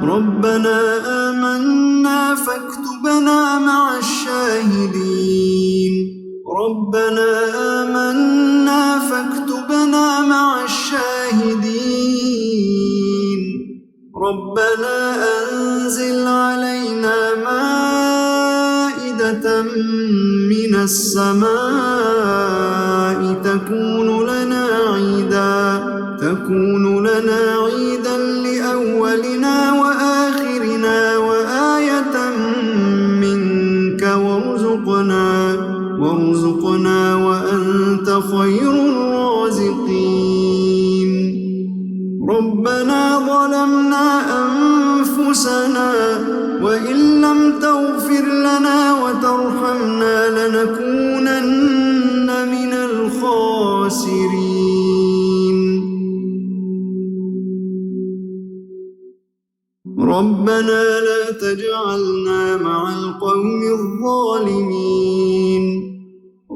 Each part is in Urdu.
ربنا آمنا فاكتبنا مع الشاهدين ربنا آمنا فاكتبنا مع الشاهدين ربنا أنزل علينا مائدة من السماء تكون لنا عيدا لأولنا وآخرنا وآية منك وارزقنا وأنت خير الرازقين ربنا ظلمنا أنفسنا وإن لم تغفر لنا وترحمنا لنكونن من الخاسرين ربنا لا تجعلنا مع القوم الظالمين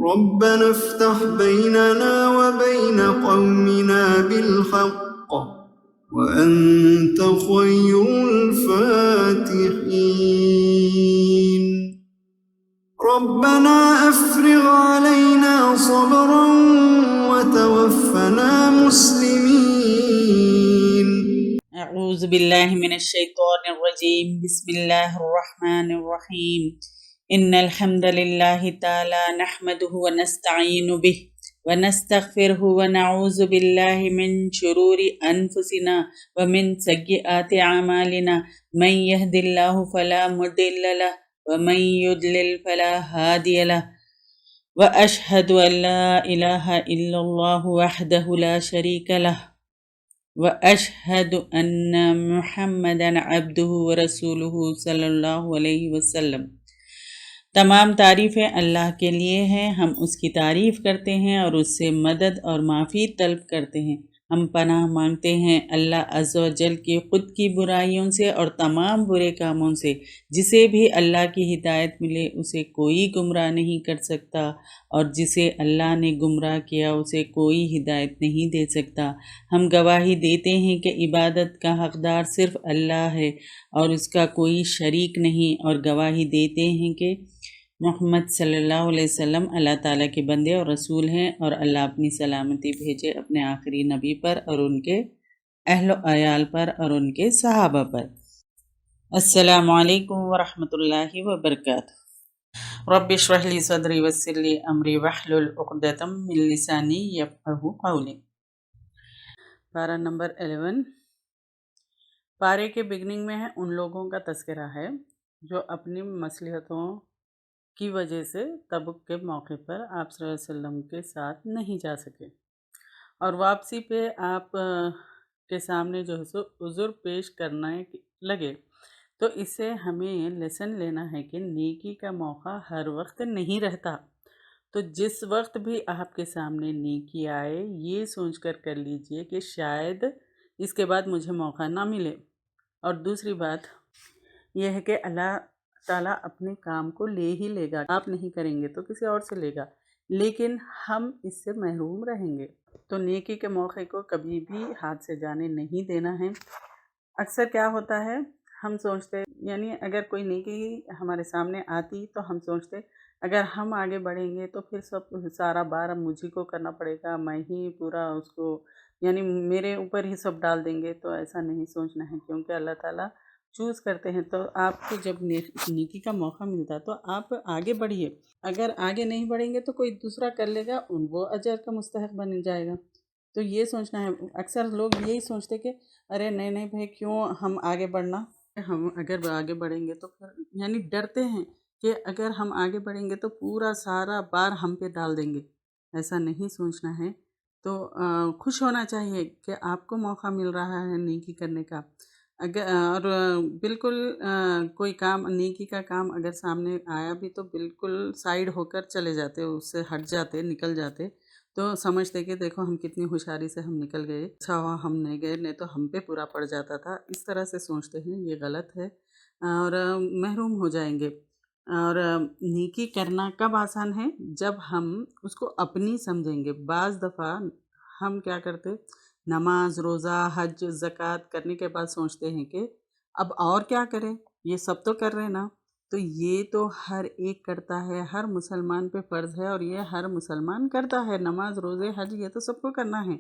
ربنا افتح بيننا وبين قومنا بالحق وأنت خير الفاتحين ربنا أفرغ علينا صبرا وتوفنا مسلمين اعوذ باللہ من الشیطان الرجیم بسم اللہ الرحمن الرحیم ان الحمد للہ تعالی نحمده ونستعین به ونستغفره ونعوذ باللہ من شرور انفسنا ومن سیئات اعمالنا من یهد اللہ فلا مضل له ومن يضلل فلا هادی له واشهد ان لا الہ الا اللہ وحده لا شریک له وَأَشْهَدُ أَنَّ مُحَمَّدًا عَبْدُهُ وَرَسُولُهُ صلی اللہ علیہ وسلم۔ تمام تعریفیں اللہ کے لیے ہیں، ہم اس کی تعریف کرتے ہیں اور اس سے مدد اور معافی طلب کرتے ہیں۔ ہم پناہ مانگتے ہیں اللہ عز و جل کی خود کی برائیوں سے اور تمام برے کاموں سے۔ جسے بھی اللہ کی ہدایت ملے اسے کوئی گمراہ نہیں کر سکتا، اور جسے اللہ نے گمراہ کیا اسے کوئی ہدایت نہیں دے سکتا۔ ہم گواہی دیتے ہیں کہ عبادت کا حقدار صرف اللہ ہے اور اس کا کوئی شریک نہیں، اور گواہی دیتے ہیں کہ محمد صلی اللہ علیہ وسلم اللہ تعالیٰ کے بندے اور رسول ہیں، اور اللہ اپنی سلامتی بھیجے اپنے آخری نبی پر اور ان کے اہل و عیال پر اور ان کے صحابہ پر۔ السلام علیکم ورحمۃ اللہ وبرکاتہ۔ رب اشرح لی صدری ویسر لی امری واحلل عقدۃ من لسانی یفقہوا قولی۔ پارہ نمبر 11 پارے کے بگننگ میں ہے ان لوگوں کا تذکرہ ہے جو اپنی مصلحتوں کی وجہ سے تبوک کے موقع پر آپ صلی اللہ علیہ وسلم کے ساتھ نہیں جا سکے، اور واپسی پہ آپ کے سامنے جو ہے سو عذر پیش کرنے لگے۔ تو اس سے ہمیں لیسن لینا ہے کہ نیکی کا موقع ہر وقت نہیں رہتا۔ تو جس وقت بھی آپ کے سامنے نیکی آئے یہ سوچ کر لیجئے کہ شاید اس کے بعد مجھے موقع نہ ملے۔ اور دوسری بات یہ ہے کہ اللہ تعالیٰ اپنے کام کو لے ہی لے گا، آپ نہیں کریں گے تو کسی اور سے لے گا، لیکن ہم اس سے محروم رہیں گے۔ تو نیکی کے موقع کو کبھی بھی ہاتھ سے جانے نہیں دینا ہے۔ اکثر کیا ہوتا ہے ہم سوچتے یعنی اگر کوئی نیکی ہمارے سامنے آتی تو ہم سوچتے اگر ہم آگے بڑھیں گے تو پھر سارا بار مجھے کو کرنا پڑے گا، میں ہی پورا اس کو یعنی میرے اوپر ہی سب ڈال دیں گے۔ تو ایسا نہیں سوچنا ہے، کیونکہ اللہ تعالیٰ چوز کرتے ہیں۔ تو آپ کو جب نیکی کا موقع ملتا تو آپ آگے بڑھیے، اگر آگے نہیں بڑھیں گے تو کوئی دوسرا کر لے گا، وہ اجر کا مستحق بن جائے گا۔ تو یہ سوچنا ہے۔ اکثر لوگ یہی سوچتے کہ ارے نہیں بھائی کیوں ہم آگے بڑھنا، ہم اگر آگے بڑھیں گے تو پھر یعنی ڈرتے ہیں کہ اگر ہم آگے بڑھیں گے تو پورا سارا بار ہم پہ ڈال دیں گے۔ ایسا نہیں سوچنا ہے۔ تو خوش ہونا چاہیے کہ آپ کو موقع مل رہا ہے نیکی کرنے کا۔ اور بالکل کوئی کام نیکی کا کام اگر سامنے آیا بھی تو بالکل سائیڈ ہو کر چلے جاتے، اس سے ہٹ جاتے، نکل جاتے، تو سمجھتے کہ دیکھو ہم کتنی ہوشیاری سے ہم نکل گئے، اچھا ہوا ہم نہیں گئے، نہیں تو ہم پہ پورا پڑ جاتا تھا۔ اس طرح سے سوچتے ہیں، یہ غلط ہے اور محروم ہو جائیں گے۔ اور نیکی کرنا کب آسان ہے؟ جب ہم اس کو اپنی سمجھیں گے۔ بعض دفعہ ہم کیا کرتے، نماز، روزہ، حج، زکوٰۃ کرنے کے بعد سوچتے ہیں کہ اب اور کیا کرے، یہ سب تو کر رہے نا، تو یہ تو ہر ایک کرتا ہے، ہر مسلمان پہ فرض ہے، اور یہ ہر مسلمان کرتا ہے، نماز روزے حج یہ تو سب کو کرنا ہے۔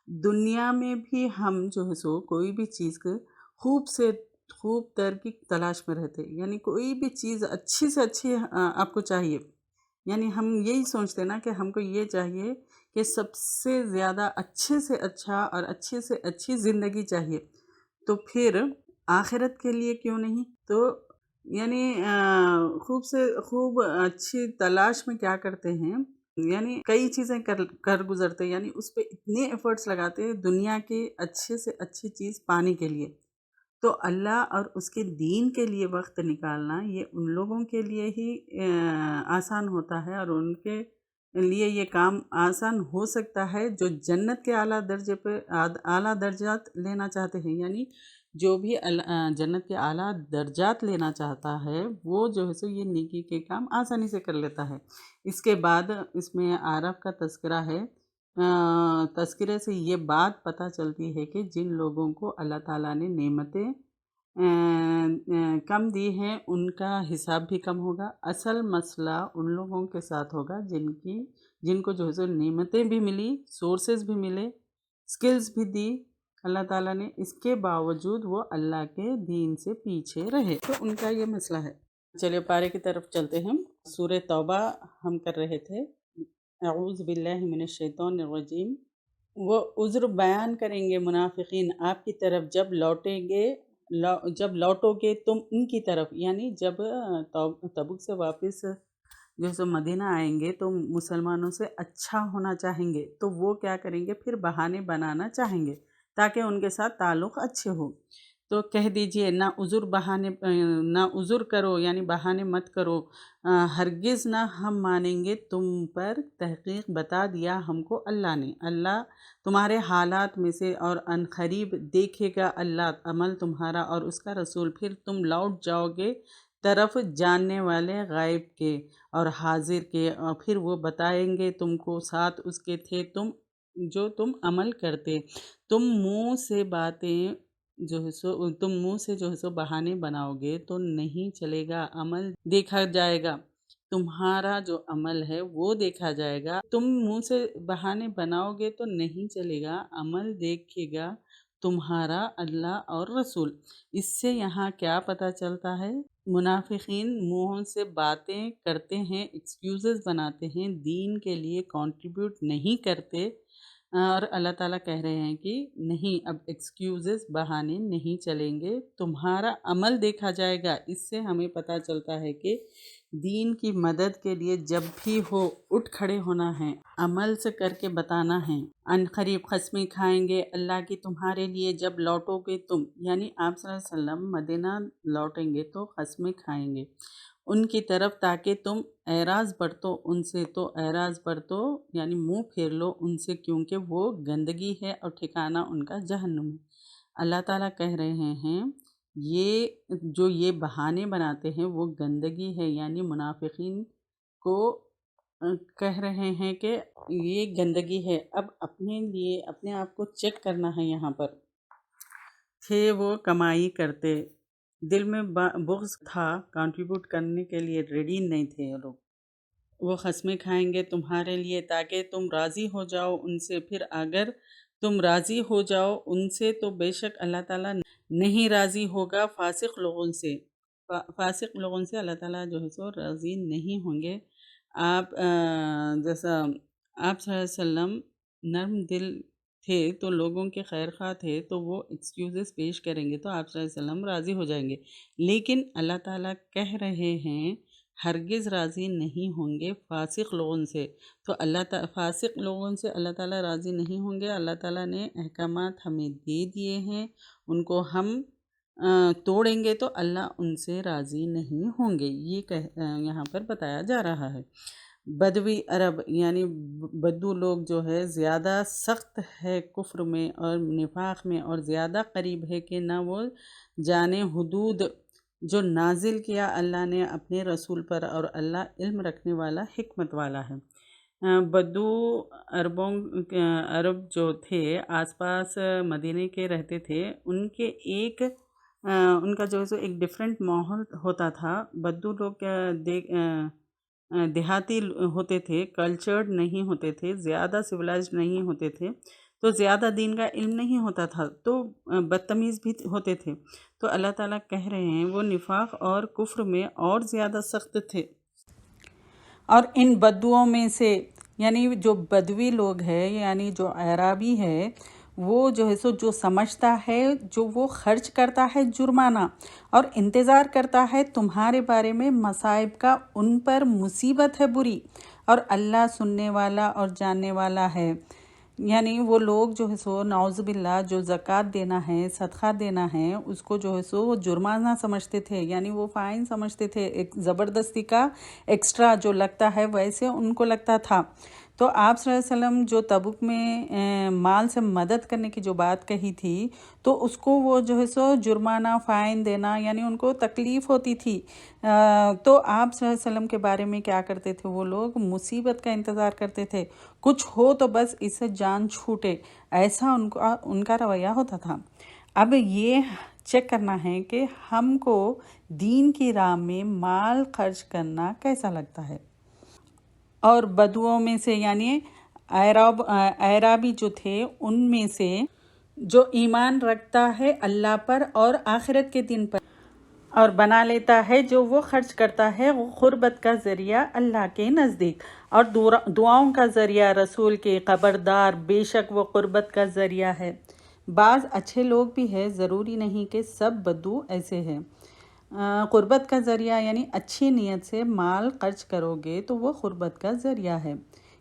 دنیا میں بھی ہم جو ہے سو کوئی بھی چیز کو خوب سے خوب تر کی تلاش میں رہتے، یعنی کوئی بھی چیز اچھی سے اچھی آپ کو چاہیے، یعنی ہم یہی سوچتے نا کہ ہم کو یہ چاہیے کہ سب سے زیادہ اچھے سے اچھا اور اچھے سے اچھی زندگی چاہیے، تو پھر آخرت کے لیے کیوں نہیں؟ تو یعنی خوب سے خوب اچھی تلاش میں کیا کرتے ہیں، یعنی کئی چیزیں کر گزرتے، یعنی اس پہ اتنے ایفرٹس لگاتے دنیا کی اچھے سے اچھی چیز پانے کے لیے۔ تو اللہ اور اس کے دین کے لیے وقت نکالنا یہ ان لوگوں کے لیے ہی آسان ہوتا ہے، اور ان کے لیے یہ کام آسان ہو سکتا ہے جو جنت کے اعلیٰ درجے پہ اعلیٰ درجات لینا چاہتے ہیں، یعنی جو بھی جنت کے اعلیٰ درجات لینا چاہتا ہے وہ جو ہے سو یہ نیکی کے کام آسانی سے کر لیتا ہے۔ اس کے بعد اس میں عارف کا تذکرہ ہے، تذکرے سے یہ بات پتہ چلتی ہے کہ جن لوگوں کو اللہ تعالیٰ نے نعمتیں کم دی ہیں ان کا حساب بھی کم ہوگا۔ اصل مسئلہ ان لوگوں کے ساتھ ہوگا جن کو جو ہے سو نعمتیں بھی ملی، سورسز بھی ملے، سکلز بھی دی اللہ تعالیٰ نے، اس کے باوجود وہ اللہ کے دین سے پیچھے رہے، تو ان کا یہ مسئلہ ہے۔ چلیے پارے کی طرف چلتے ہیں۔ سورہ توبہ ہم کر رہے تھے، اعوذ باللہ من الشیطان الرجیم۔ وہ عذر بیان کریں گے منافقین آپ کی طرف جب لوٹو گے تم ان کی طرف، یعنی جب تبوک سے واپس جو سو مدینہ آئیں گے تو مسلمانوں سے اچھا ہونا چاہیں گے، تو وہ کیا کریں گے، پھر بہانے بنانا چاہیں گے تاکہ ان کے ساتھ تعلق اچھے ہو۔ تو کہہ دیجئے نہ عذر کرو، یعنی بہانے مت کرو، ہرگز نہ ہم مانیں گے تم پر، تحقیق بتا دیا ہم کو اللہ نے، اللہ تمہارے حالات میں سے اور ان قریب دیکھے گا اللہ عمل تمہارا اور اس کا رسول، پھر تم لوٹ جاؤ گے طرف جاننے والے غائب کے اور حاضر کے، اور پھر وہ بتائیں گے تم کو ساتھ اس کے تھے جو تم عمل کرتے۔ تم منہ سے جو ہے سو بہانے بناؤ گے تو نہیں چلے گا، عمل دیکھا جائے گا، تمہارا جو عمل ہے وہ دیکھا جائے گا۔ تم منہ سے بہانے بناؤ گے تو نہیں چلے گا، عمل دیکھے گا تمہارا اللہ اور رسول۔ اس سے یہاں کیا پتہ چلتا ہے، منافقین منہ سے باتیں کرتے ہیں، ایکسکیوزز بناتے ہیں، دین کے لیے کنٹریبیوٹ نہیں کرتے، اور اللہ تعالیٰ کہہ رہے ہیں کہ نہیں، اب ایکسکیوزز بہانے نہیں چلیں گے، تمہارا عمل دیکھا جائے گا۔ اس سے ہمیں پتہ چلتا ہے کہ دین کی مدد کے لیے جب بھی ہو اٹھ کھڑے ہونا ہے، عمل سے کر کے بتانا ہے۔ ان قریب قسمیں کھائیں گے اللہ کی تمہارے لیے جب لوٹو گے تم، یعنی آپ صلی اللہ علیہ وسلم مدینہ لوٹیں گے تو قسمیں کھائیں گے ان کی طرف تاکہ تم اعراض برتو ان سے، تو اعراض برتو یعنی منہ پھیر لو ان سے، کیونکہ وہ گندگی ہے اور ٹھکانہ ان کا جہنم ہے۔ اللہ تعالیٰ کہہ رہے ہیں یہ بہانے بناتے ہیں وہ گندگی ہے، یعنی منافقین کو کہہ رہے ہیں کہ یہ گندگی ہے۔ اب اپنے لیے اپنے آپ کو چیک کرنا ہے، یہاں پر تھے وہ کمائی کرتے، دل میں بغض تھا، کنٹریبیوٹ کرنے کے لیے ریڈی نہیں تھے یہ لوگ، وہ قسمیں کھائیں گے تمہارے لیے تاکہ تم راضی ہو جاؤ ان سے، پھر اگر تم راضی ہو جاؤ ان سے تو بے شک اللہ تعالیٰ نہیں راضی ہوگا فاسق لوگوں سے، فاسق لوگوں سے اللہ تعالیٰ جو ہے سو راضی نہیں ہوں گے۔ جیسا آپ صلی اللہ علیہ وسلم نرم دل تھے تو لوگوں کے خیر خواہ تھے، تو وہ ایکسکیوزز پیش کریں گے تو آپ صلی اللہ علیہ وسلم راضی ہو جائیں گے، لیکن اللہ تعالیٰ کہہ رہے ہیں ہرگز راضی نہیں ہوں گے فاسق لوگوں سے، تو فاسق لوگوں سے اللہ تعالیٰ راضی نہیں ہوں گے۔ اللہ تعالیٰ نے احکامات ہمیں دے دیے ہیں، ان کو ہم توڑیں گے تو اللہ ان سے راضی نہیں ہوں گے، یہ یہاں پر بتایا جا رہا ہے۔ بدوی عرب یعنی بدو لوگ جو ہے زیادہ سخت ہے کفر میں اور نفاق میں، اور زیادہ قریب ہے کہ نہ وہ جانے حدود جو نازل کیا اللہ نے اپنے رسول پر، اور اللہ علم رکھنے والا حکمت والا ہے۔ بدو عرب جو تھے آس پاس مدینے کے رہتے تھے، ان کے ایک ان کا جو ہے سو ایک ڈفرینٹ ماحول ہوتا تھا. بدو لوگ دیہاتی ہوتے تھے، کلچرڈ نہیں ہوتے تھے، زیادہ سویلائزڈ نہیں ہوتے تھے، تو زیادہ دین کا علم نہیں ہوتا تھا، تو بدتمیز بھی ہوتے تھے. تو اللہ تعالیٰ کہہ رہے ہیں وہ نفاق اور کفر میں اور زیادہ سخت تھے. اور ان بدوؤں میں سے یعنی جو بدوی لوگ ہیں، یعنی جو اعرابی ہے، وہ جو ہے سو جو سمجھتا ہے، جو وہ خرچ کرتا ہے جرمانہ اور انتظار کرتا ہے تمہارے بارے میں مصائب کا، ان پر مصیبت ہے بری، اور اللہ سننے والا اور جاننے والا ہے. یعنی وہ لوگ جو ہے سو نعوذ باللہ جو زکوٰۃ دینا ہے، صدقہ دینا ہے، اس کو جو ہے سو وہ جرمانہ سمجھتے تھے، یعنی وہ فائن سمجھتے تھے، ایک زبردستی کا ایکسٹرا جو لگتا ہے ویسے ان کو لگتا تھا. تو آپ صلی اللہ علیہ وسلم جو تبوک میں مال سے مدد کرنے کی جو بات کہی تھی، تو اس کو وہ جو ہے سو جرمانہ فائن دینا، یعنی ان کو تکلیف ہوتی تھی. تو آپ صلی اللہ علیہ وسلم کے بارے میں کیا کرتے تھے وہ لوگ؟ مصیبت کا انتظار کرتے تھے، کچھ ہو تو بس اس سے جان چھوٹے، ایسا ان کا رویہ ہوتا تھا. اب یہ چیک کرنا ہے کہ ہم کو دین کی راہ میں مال خرچ کرنا کیسا لگتا ہے. اور بدوؤں میں سے یعنی اعرابی جو تھے، ان میں سے جو ایمان رکھتا ہے اللہ پر اور آخرت کے دن پر، اور بنا لیتا ہے جو وہ خرچ کرتا ہے وہ قربت کا ذریعہ اللہ کے نزدیک، اور دعاؤں کا ذریعہ رسول کے، خبردار بے شک وہ قربت کا ذریعہ ہے. بعض اچھے لوگ بھی ہیں، ضروری نہیں کہ سب بدو ایسے ہیں. قربت کا ذریعہ یعنی اچھی نیت سے مال خرچ کرو گے تو وہ قربت کا ذریعہ ہے،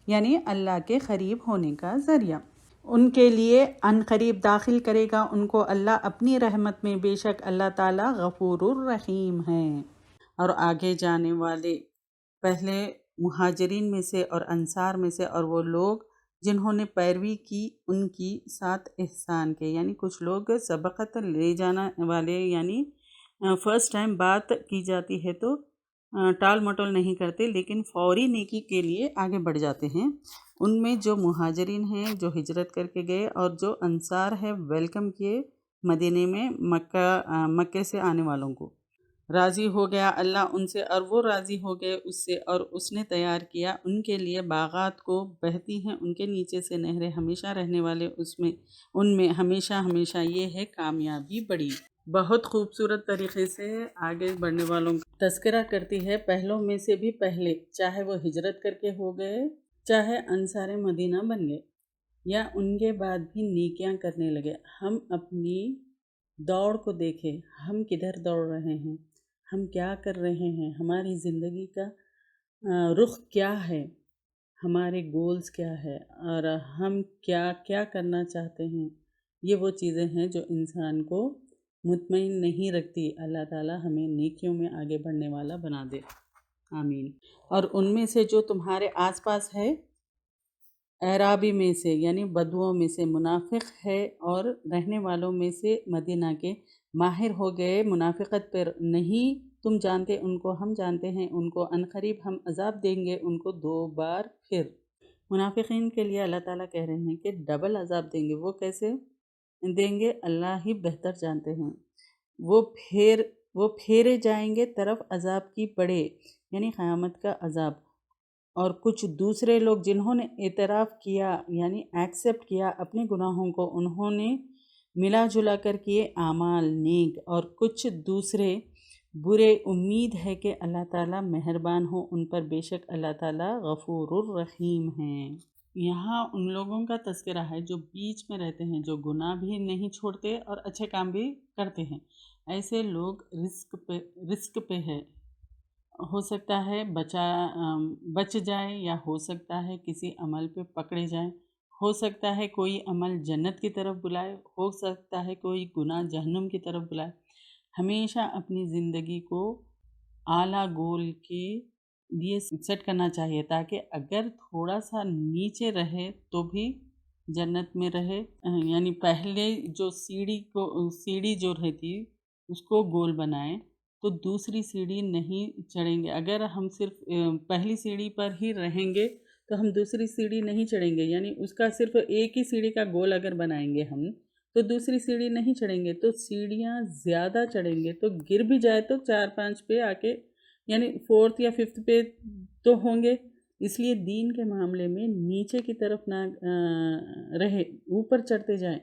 یعنی اللہ کے قریب ہونے کا ذریعہ. ان کے لیے ان قریب داخل کرے گا ان کو اللہ اپنی رحمت میں، بے شک اللہ تعالیٰ غفور الرحیم ہیں. اور آگے جانے والے پہلے مہاجرین میں سے اور انصار میں سے، اور وہ لوگ جنہوں نے پیروی کی ان کی ساتھ احسان کے، یعنی کچھ لوگ سبقت لے جانا والے، یعنی فرسٹ ٹائم بات کی جاتی ہے تو ٹال مٹول نہیں کرتے، لیکن فوری نیکی کے لیے آگے بڑھ جاتے ہیں. ان میں جو مہاجرین ہیں جو ہجرت کر کے گئے، اور جو انصار ہے ویلکم کیے مدینے میں مکے سے آنے والوں کو. راضی ہو گیا اللہ ان سے اور وہ راضی ہو گئے اس سے، اور اس نے تیار کیا ان کے لیے باغات کو، بہتی ہیں ان کے نیچے سے نہریں، ہمیشہ رہنے والے ان میں ہمیشہ ہمیشہ. یہ ہے کامیابی بڑی. بہت خوبصورت طریقے سے آگے بڑھنے والوں کا تذکرہ کرتی ہے، پہلوں میں سے بھی پہلے، چاہے وہ ہجرت کر کے ہو گئے، چاہے انصار مدینہ بن گئے، یا ان کے بعد بھی نیکیاں کرنے لگے. ہم اپنی دوڑ کو دیکھیں، ہم کدھر دوڑ رہے ہیں، ہم کیا کر رہے ہیں، ہماری زندگی کا رخ کیا ہے، ہمارے گولز کیا ہے، اور ہم کیا کیا کرنا چاہتے ہیں. یہ وہ چیزیں ہیں جو انسان کو مطمئن نہیں رکھتی. اللہ تعالیٰ ہمیں نیکیوں میں آگے بڑھنے والا بنا دے، آمین. اور ان میں سے جو تمہارے آس پاس ہے، اعرابی میں سے یعنی بدوؤں میں سے منافق ہے، اور رہنے والوں میں سے مدینہ کے ماہر ہو گئے منافقت پر. نہیں تم جانتے ان کو، ہم جانتے ہیں ان کو، عنقریب ہم عذاب دیں گے ان کو 2 بار پھر. منافقین کے لیے اللہ تعالیٰ کہہ رہے ہیں کہ ڈبل عذاب دیں گے. وہ کیسے دیں گے اللہ ہی بہتر جانتے ہیں. وہ پھیرے جائیں گے طرف عذاب کی بڑے، یعنی قیامت کا عذاب. اور کچھ دوسرے لوگ جنہوں نے اعتراف کیا یعنی ایکسیپٹ کیا اپنے گناہوں کو، انہوں نے ملا جلا کر کیے اعمال نیک، اور کچھ دوسرے برے. امید ہے کہ اللہ تعالیٰ مہربان ہو ان پر، بے شک اللہ تعالیٰ غفور الرحیم ہیں. یہاں ان لوگوں کا تذکرہ ہے جو بیچ میں رہتے ہیں، جو گناہ بھی نہیں چھوڑتے اور اچھے کام بھی کرتے ہیں. ایسے لوگ رزق پہ ہے. ہو سکتا ہے بچ جائے، یا ہو سکتا ہے کسی عمل پہ پکڑے جائیں، ہو سکتا ہے کوئی عمل جنت کی طرف بلائے، ہو سکتا ہے کوئی گناہ جہنم کی طرف بلائے. ہمیشہ اپنی زندگی کو اعلیٰ گول کے لیے سیٹ کرنا چاہیے، تاکہ اگر تھوڑا سا نیچے رہے تو بھی جنت میں رہے. یعنی پہلے جو سیڑھی جو رہتی اس کو گول بنائیں تو دوسری سیڑھی نہیں چڑھیں گے. اگر ہم صرف پہلی سیڑھی پر ہی رہیں گے تو ہم دوسری سیڑھی نہیں چڑھیں گے. یعنی اس کا صرف ایک ہی سیڑھی کا گول اگر بنائیں گے ہم تو دوسری سیڑھی نہیں چڑھیں گے، تو سیڑھیاں زیادہ چڑھیں گے تو گر بھی جائے تو 4-5 پہ آ کے یعنی 4th یا 5th پہ تو ہوں گے۔ اس لیے دین کے معاملے میں نیچے کی طرف نہ رہے، اوپر چڑھتے جائیں،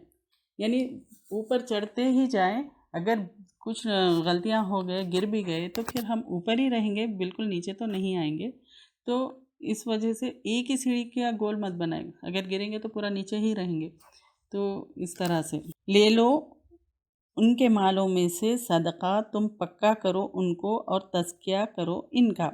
یعنی اوپر چڑھتے ہی جائیں۔ اگر کچھ غلطیاں ہو گئے، گر بھی گئے تو پھر ہم اوپر ہی رہیں گے، بالکل نیچے تو نہیں آئیں گے۔ تو اس وجہ سے ایک ہی سیڑھی کا گول مت بنائیں، اگر گریں گے تو پورا نیچے ہی رہیں گے۔ تو اس طرح سے لے لو ان کے مالوں میں سے صدقہ، تم پکا کرو ان کو اور تزکیہ کرو ان کا،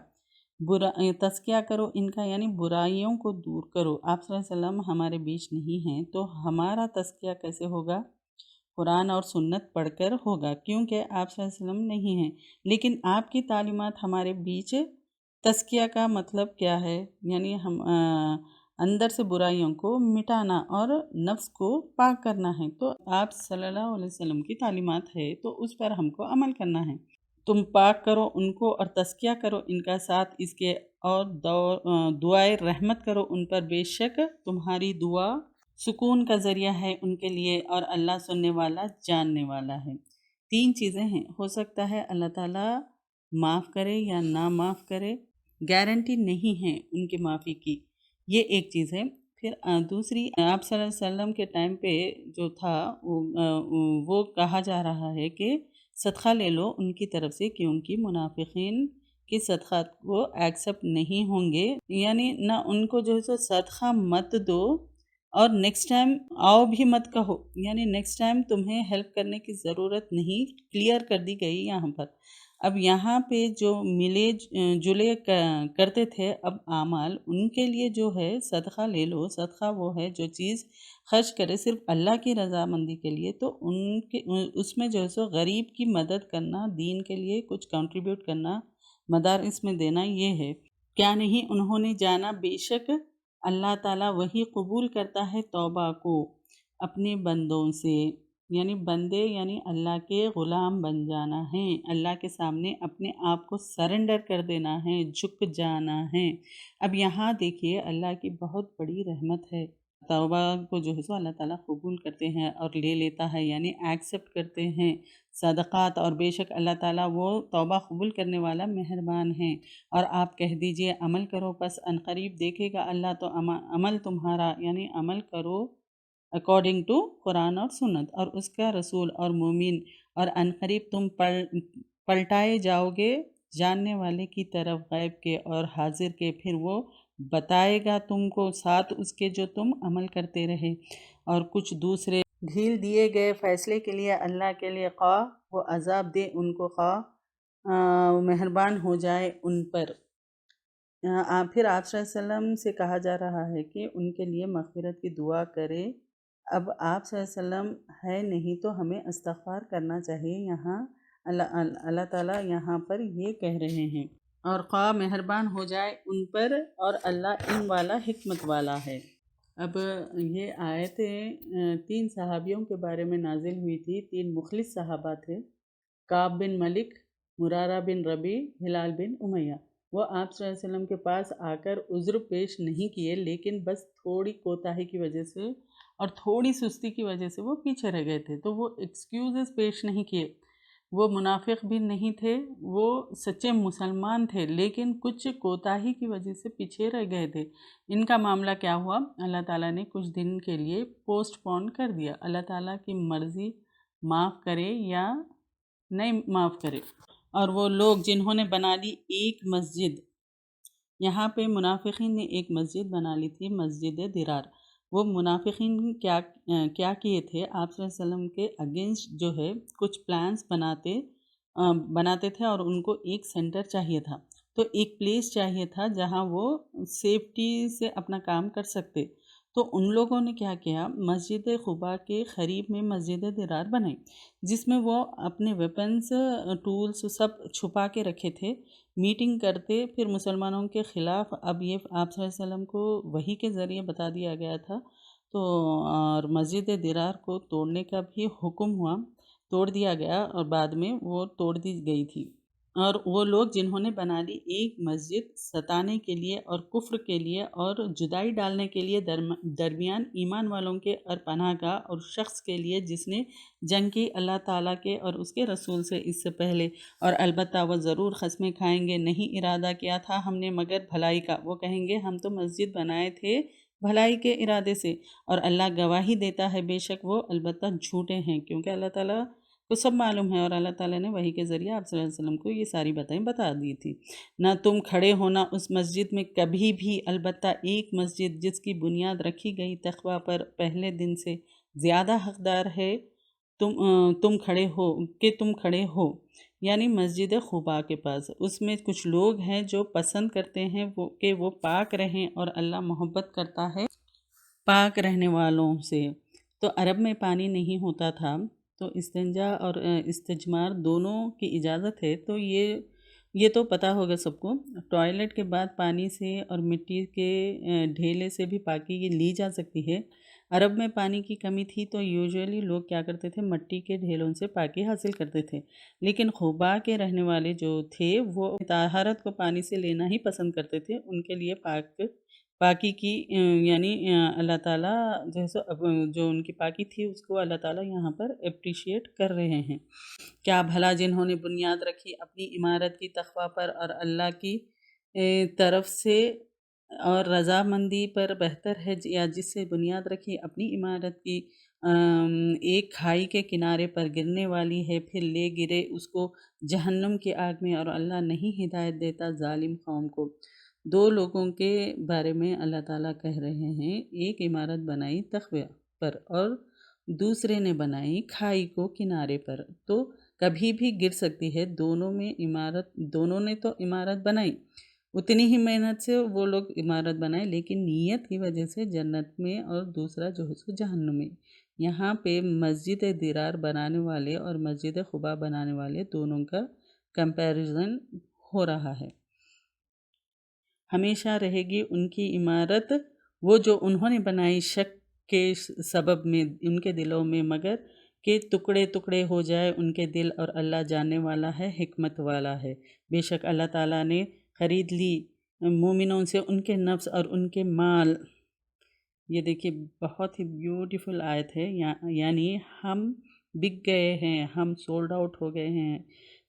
تزکیہ کرو ان کا یعنی برائیوں کو دور کرو۔ آپ صلی اللہ علیہ وسلم ہمارے بیچ نہیں ہیں تو ہمارا تزکیہ کیسے ہوگا؟ قرآن اور سنت پڑھ کر ہوگا، کیونکہ آپ صلی اللہ علیہ وسلم نہیں ہیں۔ لیکن آپ کی تعلیمات ہمارے بیچ، تزکیہ کا مطلب کیا ہے؟ یعنی ہم اندر سے برائیوں کو مٹانا اور نفس کو پاک کرنا ہے۔ تو آپ صلی اللہ علیہ وسلم کی تعلیمات ہے تو اس پر ہم کو عمل کرنا ہے۔ تم پاک کرو ان کو اور تزکیہ کرو ان کا، ساتھ اس کے اور دعائے رحمت کرو ان پر، بے شک تمہاری دعا سکون کا ذریعہ ہے ان کے لیے، اور اللہ سننے والا جاننے والا ہے۔ 3 چیزیں ہیں، ہو سکتا ہے اللہ تعالیٰ معاف کرے یا نہ معاف کرے، گارنٹی نہیں ہے ان کی معافی کی، یہ ایک چیز ہے۔ پھر دوسری، آپ صلی اللہ علیہ وسلم کے ٹائم پہ جو تھا وہ کہا جا رہا ہے کہ صدقہ لے لو ان کی طرف سے، کیونکہ منافقین کے صدقات کو ایکسیپٹ نہیں ہوں گے، یعنی نہ ان کو جو ہے صدقہ مت دو، اور نیکسٹ ٹائم آؤ بھی مت کہو، یعنی نیکسٹ ٹائم تمہیں ہیلپ کرنے کی ضرورت نہیں، کلیئر کر دی گئی یہاں پر۔ اب یہاں پہ جو ملے جلے کرتے تھے اب اعمال، ان کے لیے جو ہے صدقہ لے لو۔ صدقہ وہ ہے جو چیز خرچ کرے صرف اللہ کی رضامندی کے لیے، تو اس میں جو ہے سو غریب کی مدد کرنا، دین کے لیے کچھ کنٹریبیوٹ کرنا، مدارس میں دینا، یہ ہے۔ کیا نہیں انہوں نے جانا، بے شک اللہ تعالیٰ وہی قبول کرتا ہے توبہ کو اپنے بندوں سے، یعنی بندے یعنی اللہ کے غلام بن جانا ہے، اللہ کے سامنے اپنے آپ کو سرنڈر کر دینا ہے، جھک جانا ہے۔ اب یہاں دیکھیے اللہ کی بہت بڑی رحمت ہے، توبہ کو جو ہے سو اللہ تعالیٰ قبول کرتے ہیں اور لے لیتا ہے، یعنی ایکسیپٹ کرتے ہیں صدقات، اور بے شک اللہ تعالیٰ وہ توبہ قبول کرنے والا مہربان ہے۔ اور آپ کہہ دیجئے عمل کرو، پس عنقریب دیکھے گا اللہ تو عمل تمہارا، یعنی عمل کرو اکارڈنگ ٹو قرآن اور سنت اور اس کا رسول اور مومن، اور عنقریب تم پلٹائے جاؤ گے جاننے والے کی طرف غیب کے اور حاضر کے، پھر وہ بتائے گا تم کو ساتھ اس کے جو تم عمل کرتے رہے۔ اور کچھ دوسرے ڈھیل دیے گئے فیصلے کے لیے اللہ کے لیے، خواہ وہ عذاب دے ان کو، خواہ مہربان ہو جائے ان پر۔ پھر آپ صلی اللہ علیہ وسلم سے کہا جا رہا ہے کہ ان کے لیے مغفرت کی دعا کرے۔ اب آپ صلی اللہ علیہ وسلم ہے نہیں تو ہمیں استغفار کرنا چاہیے۔ یہاں اللہ تعالیٰ یہاں پر یہ کہہ رہے ہیں، اور خواہ مہربان ہو جائے ان پر، اور اللہ علم والا حکمت والا ہے۔ اب یہ آیتیں 3 صحابیوں کے بارے میں نازل ہوئی تھی، 3 مخلص صحابہ تھے، کعب بن ملک، مرارہ بن ربیع، ہلال بن امیہ۔ وہ آپ صلی اللہ علیہ وسلم کے پاس آ کر عذر پیش نہیں کیے، لیکن بس تھوڑی کوتاہی کی وجہ سے اور تھوڑی سستی کی وجہ سے وہ پیچھے رہ گئے تھے، تو وہ ایکسکیوزز پیش نہیں کیے۔ وہ منافق بھی نہیں تھے، وہ سچے مسلمان تھے، لیکن کچھ کوتاہی کی وجہ سے پیچھے رہ گئے تھے۔ ان کا معاملہ کیا ہوا؟ اللہ تعالیٰ نے کچھ دن کے لیے پوسٹ پون کر دیا۔ اللہ تعالیٰ کی مرضی معاف کرے یا نہیں معاف کرے۔ اور وہ لوگ جنہوں نے بنا لی ایک مسجد، یہاں پہ منافقین نے ایک مسجد بنا لی تھی، مسجد درار۔ وہ منافقین کیا کیے تھے؟ آپ صلی اللہ علیہ وسلم کے اگینسٹ جو ہے کچھ پلانس بناتے تھے، اور ان کو ایک سینٹر چاہیے تھا، تو ایک پلیس چاہیے تھا جہاں وہ سیفٹی سے اپنا کام کر سکتے۔ تو ان لوگوں نے کیا کیا، مسجد قباء کے قریب میں مسجد درار بنائی، جس میں وہ اپنے ویپنز، ٹولز سب چھپا کے رکھے تھے، میٹنگ کرتے پھر مسلمانوں کے خلاف۔ اب یہ آپ صلی اللہ علیہ وسلم کو وحی کے ذریعے بتا دیا گیا تھا، تو اور مسجد درار کو توڑنے کا بھی حکم ہوا، توڑ دیا گیا، اور بعد میں وہ توڑ دی گئی تھی۔ اور وہ لوگ جنہوں نے بنا لی ایک مسجد ستانے کے لیے اور کفر کے لیے اور جدائی ڈالنے کے لیے درمیان ایمان والوں کے اور پناہ گاہ اور شخص کے لیے جس نے جنگ کی اللہ تعالیٰ کے اور اس کے رسول سے اس سے پہلے، اور البتہ وہ ضرور قسمیں کھائیں گے، نہیں ارادہ کیا تھا ہم نے مگر بھلائی کا، وہ کہیں گے ہم تو مسجد بنائے تھے بھلائی کے ارادے سے، اور اللہ گواہی دیتا ہے بے شک وہ البتہ جھوٹے ہیں، کیونکہ اللہ تعالیٰ کو سب معلوم ہے، اور اللہ تعالیٰ نے وحی کے ذریعے آپ صلی اللہ علیہ وسلم کو یہ ساری باتیں بتا دی تھی۔ نہ تم کھڑے ہونا اس مسجد میں کبھی بھی، البتہ ایک مسجد جس کی بنیاد رکھی گئی تقوی پر پہلے دن سے زیادہ حقدار ہے تم کھڑے ہو، یعنی مسجد قباء کے پاس۔ اس میں کچھ لوگ ہیں جو پسند کرتے ہیں کہ وہ پاک رہیں، اور اللہ محبت کرتا ہے پاک رہنے والوں سے۔ تو عرب میں پانی نہیں ہوتا تھا، تو استنجا اور استجمار دونوں کی اجازت ہے، تو یہ تو پتہ ہوگا سب کو۔ ٹوائلٹ کے بعد پانی سے اور مٹی کے ڈھیلے سے بھی پاکی لی جا سکتی ہے۔ عرب میں پانی کی کمی تھی تو یوزولی لوگ کیا کرتے تھے، مٹی کے ڈھیلوں سے پاکی حاصل کرتے تھے، لیکن قباء کے رہنے والے جو تھے وہ طہارت کو پانی سے لینا ہی پسند کرتے تھے۔ ان کے لیے پاکی کی یعنی اللہ تعالیٰ جو ان کی پاکی تھی اس کو اللہ تعالیٰ یہاں پر اپریشیٹ کر رہے ہیں۔ کیا بھلا جنہوں نے بنیاد رکھی اپنی عمارت کی تقوی پر اور اللہ کی طرف سے اور رضامندی پر بہتر ہے، یا جس سے بنیاد رکھی اپنی عمارت کی ایک کھائی کے کنارے پر گرنے والی ہے، پھر لے گرے اس کو جہنم کی آگ میں، اور اللہ نہیں ہدایت دیتا ظالم قوم کو۔ دو لوگوں کے بارے میں اللہ تعالیٰ کہہ رہے ہیں، ایک عمارت بنائی تقوی پر اور دوسرے نے بنائی کھائی کو کنارے پر، تو کبھی بھی گر سکتی ہے۔ دونوں نے تو عمارت بنائی، اتنی ہی محنت سے وہ لوگ عمارت بنائے، لیکن نیت کی وجہ سے جنت میں اور دوسرا جو ہے سو جہنم میں۔ یہاں پہ مسجد درار بنانے والے اور مسجد قباء بنانے والے دونوں کا کمپیریزن ہو رہا ہے۔ ہمیشہ رہے گی ان کی عمارت وہ جو انہوں نے بنائی شک کے سبب میں ان کے دلوں میں، مگر کہ ٹکڑے ٹکڑے ہو جائے ان کے دل، اور اللہ جاننے والا ہے، حکمت والا ہے۔ بے شک اللہ تعالیٰ نے خرید لی مومنوں سے ان کے نفس اور ان کے مال۔ یہ دیکھیے بہت ہی بیوٹیفل آیت ہے، یعنی ہم بک گئے ہیں، ہم سولڈ آؤٹ ہو گئے ہیں۔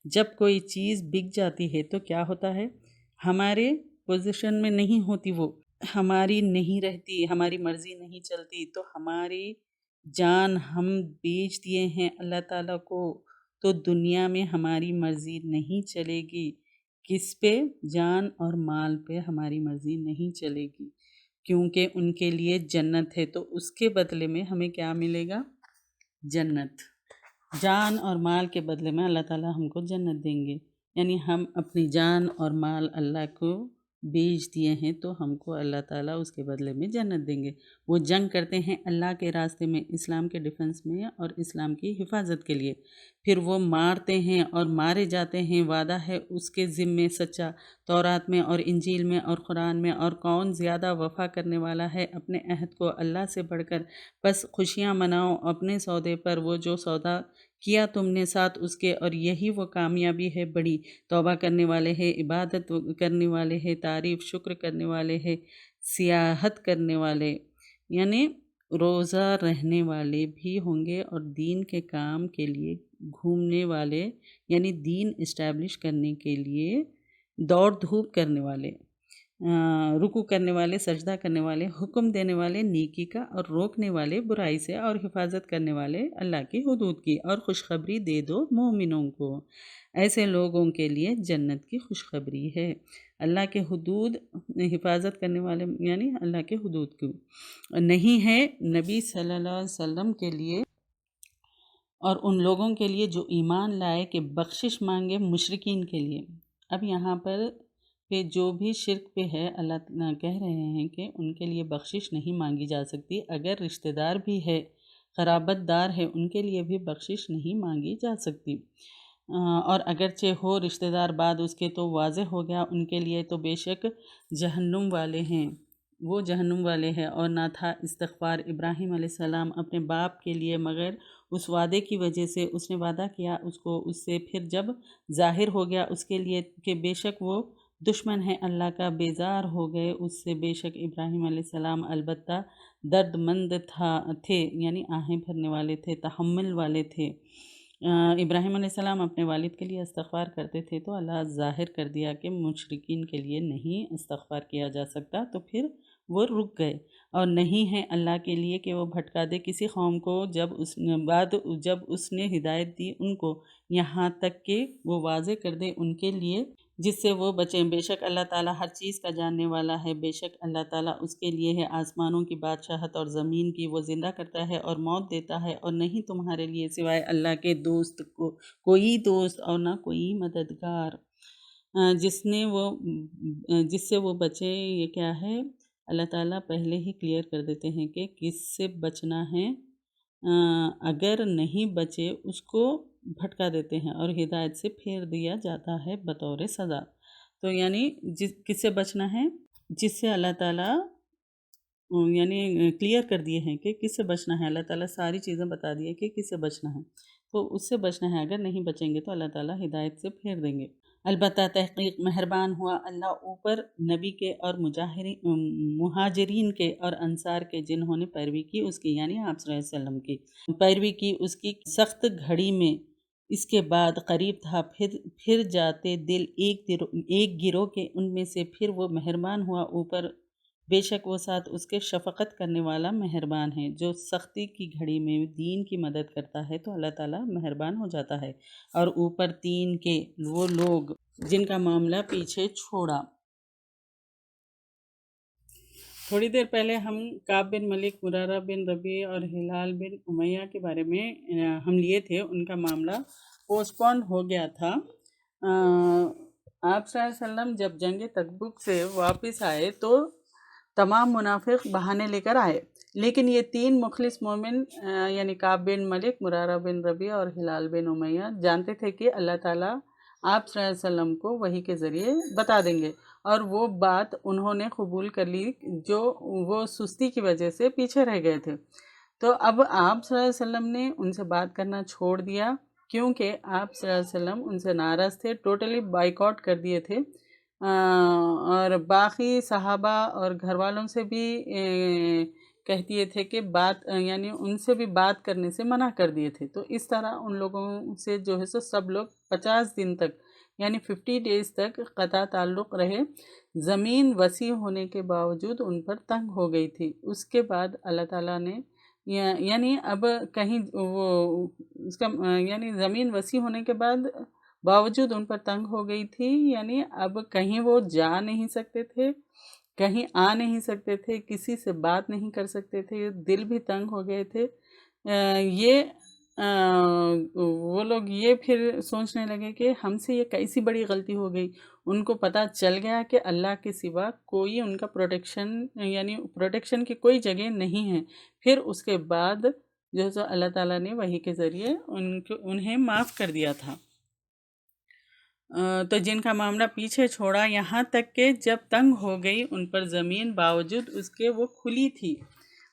جب کوئی چیز بک جاتی ہے تو کیا ہوتا ہے، ہمارے پوزیشن میں نہیں ہوتی، وہ ہماری نہیں رہتی، ہماری مرضی نہیں چلتی، تو ہماری جان ہم بیچ دیے ہیں اللہ تعالیٰ کو، تو دنیا میں ہماری مرضی نہیں چلے گی۔ کس پہ؟ جان اور مال پہ ہماری مرضی نہیں چلے گی، کیونکہ ان کے لیے جنت ہے، تو اس کے بدلے میں ہمیں کیا ملے گا؟ جنت۔ جان اور مال کے بدلے میں اللہ تعالیٰ ہم کو جنت دیں گے، یعنی ہم اپنی جان اور مال اللہ کو بیچ دیے ہیں تو ہم کو اللہ تعالیٰ اس کے بدلے میں جنت دیں گے۔ وہ جنگ کرتے ہیں اللہ کے راستے میں، اسلام کے ڈیفنس میں اور اسلام کی حفاظت کے لیے، پھر وہ مارتے ہیں اور مارے جاتے ہیں، وعدہ ہے اس کے ذمے سچا تورات میں اور انجیل میں اور قرآن میں، اور کون زیادہ وفا کرنے والا ہے اپنے عہد کو اللہ سے بڑھ کر۔ بس خوشیاں مناؤ اپنے سودے پر، وہ جو سودا کیا تم نے ساتھ اس کے، اور یہی وہ کامیابی ہے بڑی۔ توبہ کرنے والے ہیں، عبادت کرنے والے ہیں، تعریف شکر کرنے والے ہیں، سیاحت کرنے والے یعنی روزہ رہنے والے بھی ہوں گے، اور دین کے کام کے لیے گھومنے والے یعنی دین اسٹیبلش کرنے کے لیے دوڑ دھوپ کرنے والے، رکوع کرنے والے، سجدہ کرنے والے، حکم دینے والے نیکی کا اور روکنے والے برائی سے، اور حفاظت کرنے والے اللہ کی حدود کی، اور خوشخبری دے دو مومنوں کو۔ ایسے لوگوں کے لیے جنت کی خوشخبری ہے۔ اللہ کے حدود حفاظت کرنے والے یعنی اللہ کے حدود کی نہیں ہے نبی صلی اللہ علیہ وسلم کے لیے اور ان لوگوں کے لیے جو ایمان لائے کہ بخشش مانگے مشرکین کے لیے۔ اب یہاں پر جو بھی شرک پہ ہے اللہ کہہ رہے ہیں کہ ان کے لیے بخشش نہیں مانگی جا سکتی، اگر رشتہ دار بھی ہے، قرابت دار ہے، ان کے لیے بھی بخشش نہیں مانگی جا سکتی، اور اگرچہ ہو رشتہ دار بعد اس کے تو واضح ہو گیا ان کے لیے تو بے شک جہنم والے ہیں، وہ جہنم والے ہیں۔ اور نہ تھا استغفار ابراہیم علیہ السلام اپنے باپ کے لیے مگر اس وعدے کی وجہ سے اس نے وعدہ کیا اس کو، اس سے پھر جب ظاہر ہو گیا اس کے لیے کہ بے شک وہ دشمن ہے اللہ کا، بیزار ہو گئے اس سے۔ بے شک ابراہیم علیہ السلام البتہ درد مند تھے، یعنی آہیں بھرنے والے تھے، تحمل والے تھے۔ ابراہیم علیہ السلام اپنے والد کے لیے استغفار کرتے تھے، تو اللہ ظاہر کر دیا کہ مشرکین کے لیے نہیں استغفار کیا جا سکتا، تو پھر وہ رک گئے۔ اور نہیں ہے اللہ کے لیے کہ وہ بھٹکا دے کسی قوم کو جب اس نے ہدایت دی ان کو، یہاں تک کہ وہ واضح کر دے ان کے لیے جس سے وہ بچیں۔ بے شک اللہ تعالیٰ ہر چیز کا جاننے والا ہے، بے شک اللہ تعالیٰ اس کے لیے ہے آسمانوں کی بادشاہت اور زمین کی، وہ زندہ کرتا ہے اور موت دیتا ہے، اور نہیں تمہارے لیے سوائے اللہ کے دوست کو کوئی دوست اور نہ کوئی مددگار جس سے وہ بچے۔ یہ کیا ہے؟ اللہ تعالیٰ پہلے ہی کلیئر کر دیتے ہیں کہ کس سے بچنا ہے، اگر نہیں بچے اس کو بھٹکا دیتے ہیں اور ہدایت سے پھیر دیا جاتا ہے بطور سزا۔ تو یعنی کس سے بچنا ہے؟ جس سے اللہ تعالیٰ یعنی کلیئر کر دیے ہیں کہ کس سے بچنا ہے، اللہ تعالیٰ ساری چیزیں بتا دی ہے کہ کس سے بچنا ہے، تو اس سے بچنا ہے۔ اگر نہیں بچیں گے تو اللہ تعالیٰ ہدایت سے پھیر دیں گے۔ البتہ تحقیق مہربان ہوا اللہ اوپر نبی کے اور مہاجرین کے اور انصار کے، جنہوں نے پیروی کی اس کی، یعنی آپ صلی اللہ علیہ وسلم کی پیروی کی اس کی سخت گھڑی میں۔ اس کے بعد قریب تھا پھر جاتے دل ایک گروہ کے ان میں سے، پھر وہ مہربان ہوا اوپر، بے شک وہ ساتھ اس کے شفقت کرنے والا مہربان ہے۔ جو سختی کی گھڑی میں دین کی مدد کرتا ہے تو اللہ تعالیٰ مہربان ہو جاتا ہے۔ اور اوپر تین کے وہ لوگ جن کا معاملہ پیچھے چھوڑا۔ تھوڑی دیر پہلے ہم کعب بن ملک، مرارہ بن ربیع اور ہلال بن امیہ کے بارے میں ہم لیے تھے، ان کا معاملہ پوسٹ پون ہو گیا تھا۔ آپ صلی اللہ علیہ وسلم جب جنگ تبوک سے واپس آئے تو تمام منافق بہانے لے کر آئے، لیکن یہ تین مخلص مومن یعنی کعب بن ملک، مرارہ بن ربیع اور ہلال بن امیہ جانتے تھے کہ اللہ تعالیٰ آپ صلی اللہ علیہ وسلم کو وحی کے ذریعے بتا دیں گے، اور وہ بات انہوں نے قبول کر لی جو وہ سستی کی وجہ سے پیچھے رہ گئے تھے۔ تو اب آپ صلی اللہ علیہ وسلم نے ان سے بات کرنا چھوڑ دیا، کیونکہ آپ صلی اللہ علیہ وسلم ان سے ناراض تھے، ٹوٹلی بائیکاٹ کر دیے تھے، اور باقی صحابہ اور گھر والوں سے بھی کہہ دیے تھے کہ یعنی ان سے بھی بات کرنے سے منع کر دیے تھے۔ تو اس طرح ان لوگوں سے جو ہے سب لوگ 50 دن تک یعنی 50 ڈیز تک قطع تعلق رہے۔ زمین وسیع ہونے کے باوجود ان پر تنگ ہو گئی تھی۔ اس کے بعد اللہ تعالیٰ نے یعنی اب کہیں یعنی زمین وسیع ہونے کے بعد باوجود ان پر تنگ ہو گئی تھی، یعنی اب کہیں وہ جا نہیں سکتے تھے، کہیں آ نہیں سکتے تھے، کسی سے بات نہیں کر سکتے تھے، دل بھی تنگ ہو گئے تھے۔ وہ لوگ یہ پھر سوچنے لگے کہ ہم سے یہ کیسی بڑی غلطی ہو گئی۔ ان کو پتہ چل گیا کہ اللہ کے سوا کوئی ان کا پروٹیکشن کی کوئی جگہ نہیں ہے۔ پھر اس کے بعد جو ہے اللہ تعالیٰ نے وحی کے ذریعے انہیں معاف کر دیا تھا۔ تو جن کا معاملہ پیچھے چھوڑا، یہاں تک کہ جب تنگ ہو گئی ان پر زمین باوجود اس کے وہ کھلی تھی،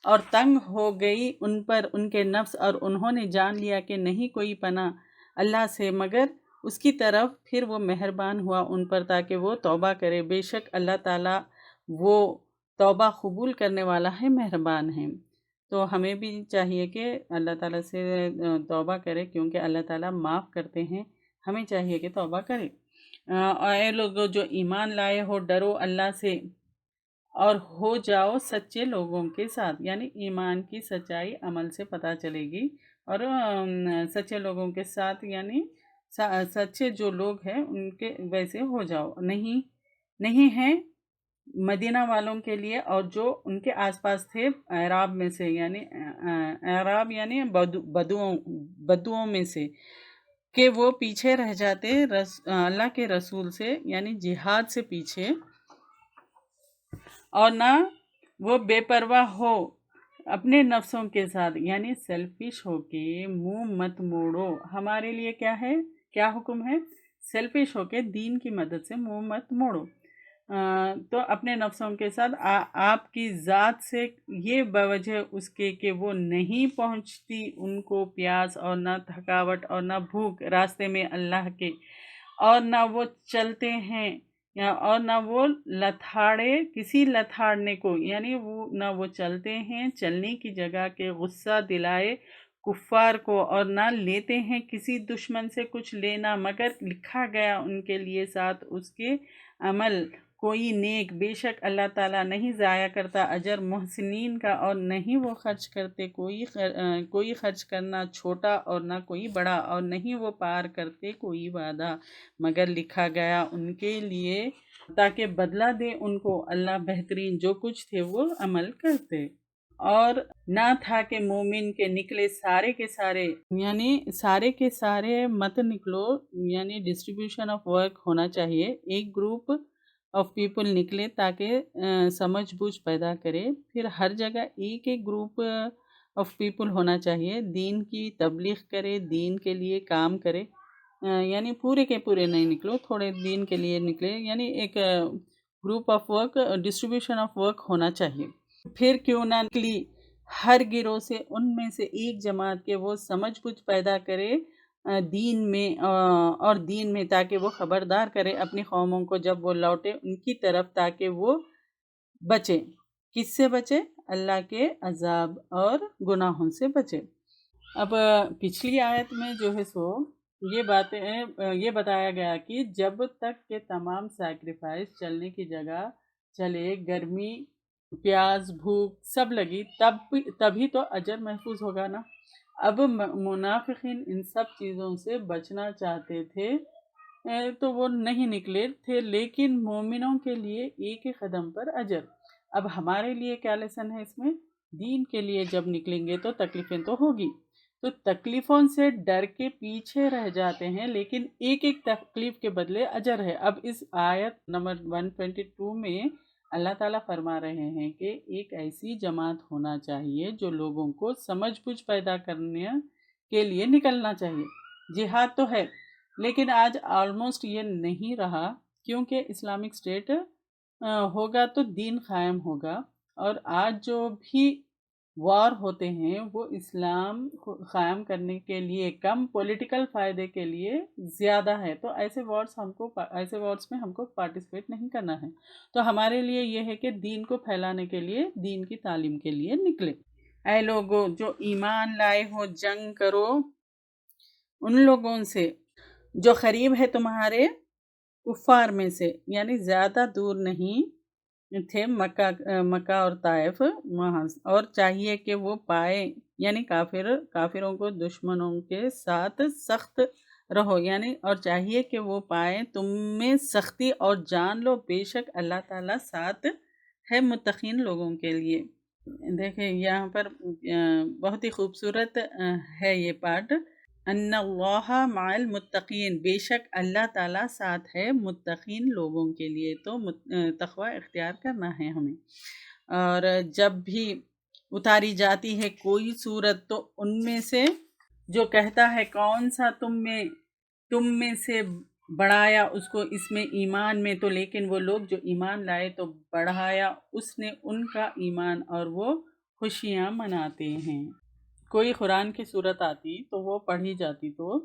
اور تنگ ہو گئی ان پر ان کے نفس، اور انہوں نے جان لیا کہ نہیں کوئی پناہ اللہ سے مگر اس کی طرف، پھر وہ مہربان ہوا ان پر تاکہ وہ توبہ کرے۔ بے شک اللہ تعالیٰ وہ توبہ قبول کرنے والا ہے، مہربان ہے۔ تو ہمیں بھی چاہیے کہ اللہ تعالیٰ سے توبہ کرے، کیونکہ اللہ تعالیٰ معاف کرتے ہیں، ہمیں چاہیے کہ توبہ کرے۔ اے لوگوں جو ایمان لائے ہو، ڈرو اللہ سے اور ہو جاؤ سچے لوگوں کے ساتھ، یعنی ایمان کی سچائی عمل سے پتہ چلے گی، اور سچے لوگوں کے ساتھ یعنی سچے جو لوگ ہیں ان کے ویسے ہو جاؤ۔ نہیں ہے مدینہ والوں کے لیے اور جو ان کے آس پاس تھے اعراب میں سے، یعنی اعراب یعنی بدوؤں میں سے، کہ وہ پیچھے رہ جاتے اللہ کے رسول سے، یعنی جہاد سے پیچھے، اور نہ وہ بے پرواہ ہو اپنے نفسوں کے ساتھ، یعنی سیلفش ہو کے منہ مت موڑو۔ ہمارے لیے کیا ہے، کیا حکم ہے؟ سیلفش ہو کے دین کی مدد سے منہ مت موڑو۔ تو اپنے نفسوں کے ساتھ آپ کی ذات سے یہ بوجہ اس کے کہ وہ نہیں پہنچتی ان کو پیاس اور نہ تھکاوٹ اور نہ بھوک راستے میں اللہ کے، اور نہ وہ چلتے ہیں اور نہ وہ لتھاڑے کسی لتھاڑنے کو، یعنی وہ نہ وہ چلتے ہیں چلنے کی جگہ کے غصہ دلائے کفار کو، اور نہ لیتے ہیں کسی دشمن سے کچھ لینا، مگر لکھا گیا ان کے لیے ساتھ اس کے عمل کوئی نیک، بے شک اللہ تعالیٰ نہیں ضائع کرتا اجر محسنین کا، اور نہیں وہ خرچ کرتے کوئی خرچ کرنا چھوٹا اور نہ کوئی بڑا، اور نہیں وہ پار کرتے کوئی وعدہ، مگر لکھا گیا ان کے لیے تاکہ بدلہ دے ان کو اللہ بہترین جو کچھ تھے وہ عمل کرتے۔ اور نہ تھا کہ مومن کے نکلے سارے کے سارے، یعنی سارے کے سارے مت نکلو، یعنی ڈسٹریبیوشن آف ورک ہونا چاہیے، ایک گروپ آف پیپل نکلے تاکہ سمجھ بوجھ پیدا کرے، پھر ہر جگہ ایک ایک گروپ آف پیپل ہونا چاہیے، دین کی تبلیغ کرے، دین کے لیے کام کرے، یعنی پورے کے پورے نہیں نکلو، تھوڑے دین کے لیے نکلے، یعنی ایک group of work, distribution of work ہونا چاہیے۔ پھر کیوں نہ نکلی ہر گروہ سے ان میں سے ایک جماعت کے وہ سمجھ بوجھ پیدا کرے دین میں اور دین میں، تاکہ وہ خبردار کرے اپنی قوموں کو جب وہ لوٹے ان کی طرف، تاکہ وہ بچے، کس سے بچے؟ اللہ کے عذاب اور گناہوں سے بچے۔ اب پچھلی آیت میں جو ہے سو یہ بتایا گیا کہ جب تک کہ تمام سیکریفائس چلنے کی جگہ چلے، گرمی پیاس بھوک سب لگی، تبھی تو اجر محفوظ ہوگا نا۔ اب منافقین ان سب چیزوں سے بچنا چاہتے تھے تو وہ نہیں نکلے تھے، لیکن مومنوں کے لیے ایک ایک قدم پر اجر۔ اب ہمارے لیے کیا لیسن ہے اس میں؟ دین کے لیے جب نکلیں گے تو تکلیفیں تو ہوگی، تو تکلیفوں سے ڈر کے پیچھے رہ جاتے ہیں، لیکن ایک ایک تکلیف کے بدلے اجر ہے۔ اب اس آیت نمبر 122 میں اللہ تعالیٰ فرما رہے ہیں کہ ایک ایسی جماعت ہونا چاہیے جو لوگوں کو سمجھ بوجھ پیدا کرنے کے لیے نکلنا چاہیے۔ جہاد تو ہے، لیکن آج آلموسٹ یہ نہیں رہا، کیونکہ اسلامک اسٹیٹ ہوگا تو دین قائم ہوگا، اور آج جو بھی وار ہوتے ہیں وہ اسلام قائم کرنے کے لیے کم، پولیٹیکل فائدے کے لیے زیادہ ہے، تو ایسے وارز میں ہم کو پارٹیسپیٹ نہیں کرنا ہے۔ تو ہمارے لیے یہ ہے کہ دین کو پھیلانے کے لیے، دین کی تعلیم کے لیے نکلے۔ اے لوگو جو ایمان لائے ہو، جنگ کرو ان لوگوں سے جو قریب ہے تمہارے کفار میں سے، یعنی زیادہ دور نہیں تھے مکہ اور طائف وہاں، اور چاہیے کہ وہ پائے، یعنی کافروں کو دشمنوں کے ساتھ سخت رہو، یعنی اور چاہیے کہ وہ پائے تم میں سختی، اور جان لو بے شک اللہ تعالیٰ ساتھ ہے متقین لوگوں کے لیے۔ دیکھیں یہاں پر بہت ہی خوبصورت ہے یہ پارٹ، ان اللہ مع المتقین، بے شک اللہ تعالیٰ ساتھ ہے متقین لوگوں کے لیے، تو تقوی اختیار کرنا ہے ہمیں۔ اور جب بھی اتاری جاتی ہے کوئی صورت تو ان میں سے جو کہتا ہے کون سا تم میں سے بڑھایا اس کو اس میں ایمان میں، تو لیکن وہ لوگ جو ایمان لائے تو بڑھایا اس نے ان کا ایمان، اور وہ خوشیاں مناتے ہیں۔ کوئی قرآن کی صورت آتی تو وہ پڑھی جاتی تو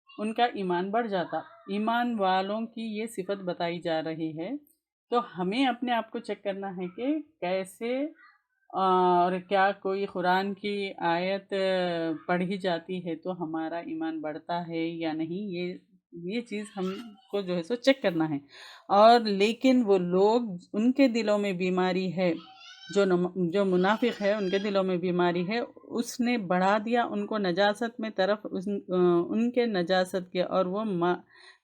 ان کا ایمان بڑھ جاتا۔ ایمان والوں کی یہ صفت بتائی جا رہی ہے، تو ہمیں اپنے آپ کو چیک کرنا ہے کہ کیسے اور کیا کوئی قرآن کی آیت پڑھی جاتی ہے تو ہمارا ایمان بڑھتا ہے یا نہیں، یہ چیز ہم کو جو ہے سو چیک کرنا ہے۔ اور لیکن وہ لوگ ان کے دلوں میں بیماری ہے، جو منافق ہے ان کے دلوں میں بیماری ہے، اس نے بڑھا دیا ان کو نجاست میں طرف ان کے نجاست کے، اور وہ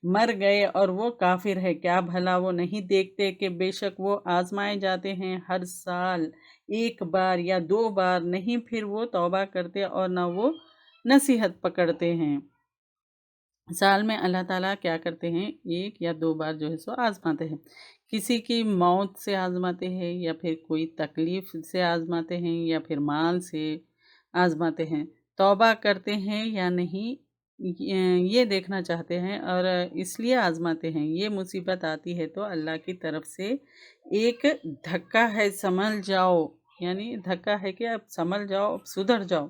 مر گئے اور وہ کافر ہے۔ کیا بھلا وہ نہیں دیکھتے کہ بے شک وہ آزمائے جاتے ہیں ہر سال ایک بار یا 2 بار، نہیں پھر وہ توبہ کرتے اور نہ وہ نصیحت پکڑتے ہیں۔ سال میں اللہ تعالیٰ کیا کرتے ہیں؟ 1 یا 2 بار جو ہے سو آزماتے ہیں، کسی کی موت سے آزماتے ہیں، یا پھر کوئی تکلیف سے آزماتے ہیں، یا پھر مال سے آزماتے ہیں۔ توبہ کرتے ہیں یا نہیں یہ دیکھنا چاہتے ہیں اور اس لیے آزماتے ہیں۔ یہ مصیبت آتی ہے تو اللہ کی طرف سے ایک دھکا ہے، سنبھل جاؤ، یعنی دھکا ہے کہ اب سنبھل جاؤ، اب سدھر جاؤ۔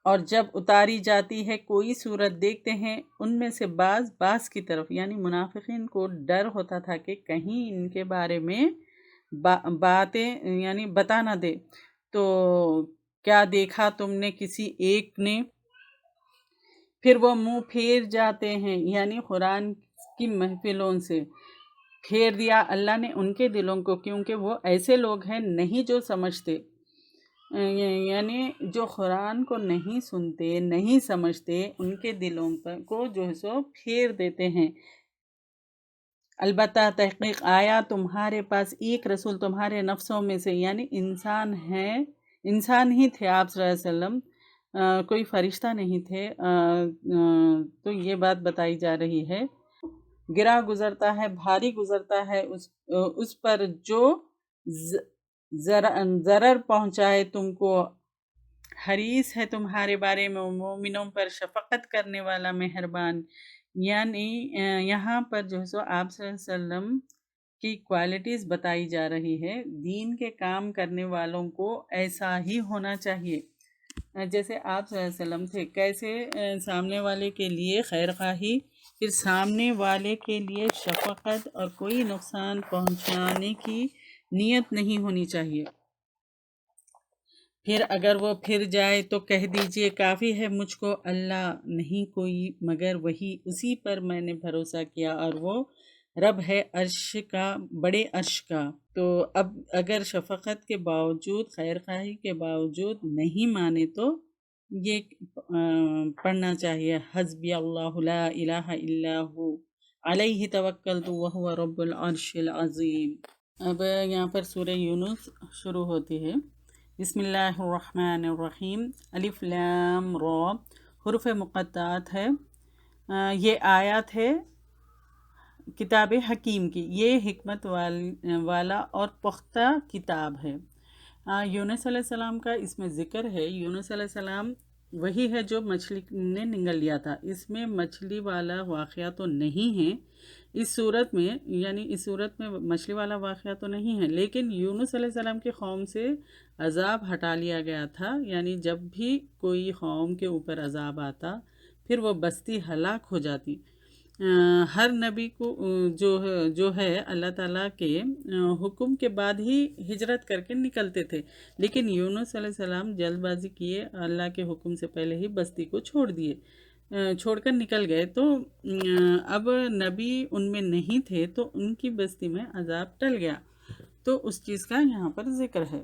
اور جب اتاری جاتی ہے کوئی صورت دیکھتے ہیں ان میں سے بعض کی طرف، یعنی منافقین کو ڈر ہوتا تھا کہ کہیں ان کے بارے میں باتیں یعنی بتا نہ دے، تو کیا دیکھا تم نے کسی ایک نے، پھر وہ منہ پھیر جاتے ہیں، یعنی قرآن کی محفلوں سے پھیر دیا اللہ نے ان کے دلوں کو، کیونکہ وہ ایسے لوگ ہیں نہیں جو سمجھتے، یعنی جو قرآن کو نہیں سنتے نہیں سمجھتے ان کے دلوں پر کو جو ہے سو پھیر دیتے ہیں۔ البتہ تحقیق آیا تمہارے پاس ایک رسول تمہارے نفسوں میں سے، یعنی انسان ہے، انسان ہی تھے آپ صلی اللہ علیہ وسلم، کوئی فرشتہ نہیں تھے، تو یہ بات بتائی جا رہی ہے۔ گرا گزرتا ہے، بھاری گزرتا ہے اس پر جو ضرر پہنچائے تم کو، حریص ہے تمہارے بارے میں مومنوں پر شفقت کرنے والا مہربان۔ یعنی یہاں پر جو ہے سو آپ صلی اللہ علیہ وسلم کی کوالٹیز بتائی جا رہی ہے۔ دین کے کام کرنے والوں کو ایسا ہی ہونا چاہیے جیسے آپ صلی اللہ علیہ وسلم تھے۔ کیسے؟ سامنے والے کے لیے خیر خواہی، پھر سامنے والے کے لیے شفقت، اور کوئی نقصان پہنچانے کی نیت نہیں ہونی چاہیے۔ پھر اگر وہ پھر جائے تو کہہ دیجئے کافی ہے مجھ کو اللہ، نہیں کوئی مگر وہی، اسی پر میں نے بھروسہ کیا، اور وہ رب ہے عرش کا، بڑے عرش کا۔ تو اب اگر شفقت کے باوجود، خیر خواہی کے باوجود نہیں مانے تو یہ پڑھنا چاہیے، حسبی اللہ لا الہ الا ہو علیہ توکلت وہو رب العرش العظیم۔ اب یہاں پر سورہ یونس شروع ہوتی ہے۔ بسم اللہ الرحمن الرحیم، الف لام را، حروف مقطعات ہے۔ یہ آیات ہے کتاب حکیم کی، یہ حکمت والا اور پختہ کتاب ہے۔ یونس علیہ السلام کا اس میں ذکر ہے۔ یونس علیہ السلام وہی ہے جو مچھلی نے نگل لیا تھا، اس میں مچھلی والا واقعہ تو نہیں ہے اس صورت میں، یعنی اس صورت میں مچھلی والا واقعہ تو نہیں ہے، لیکن یونس علیہ السلام کی قوم سے عذاب ہٹا لیا گیا تھا۔ یعنی جب بھی کوئی قوم کے اوپر عذاب آتا پھر وہ بستی ہلاک ہو جاتی۔ ہر نبی کو جو ہے اللہ تعالیٰ کے حکم کے بعد ہی ہجرت کر کے نکلتے تھے، لیکن یونس علیہ السلام جلد بازی کیے، اللہ کے حکم سے پہلے ہی بستی کو چھوڑ کر نکل گئے، تو اب نبی ان میں نہیں تھے تو ان کی بستی میں عذاب ٹل گیا، تو اس چیز کا یہاں پر ذکر ہے۔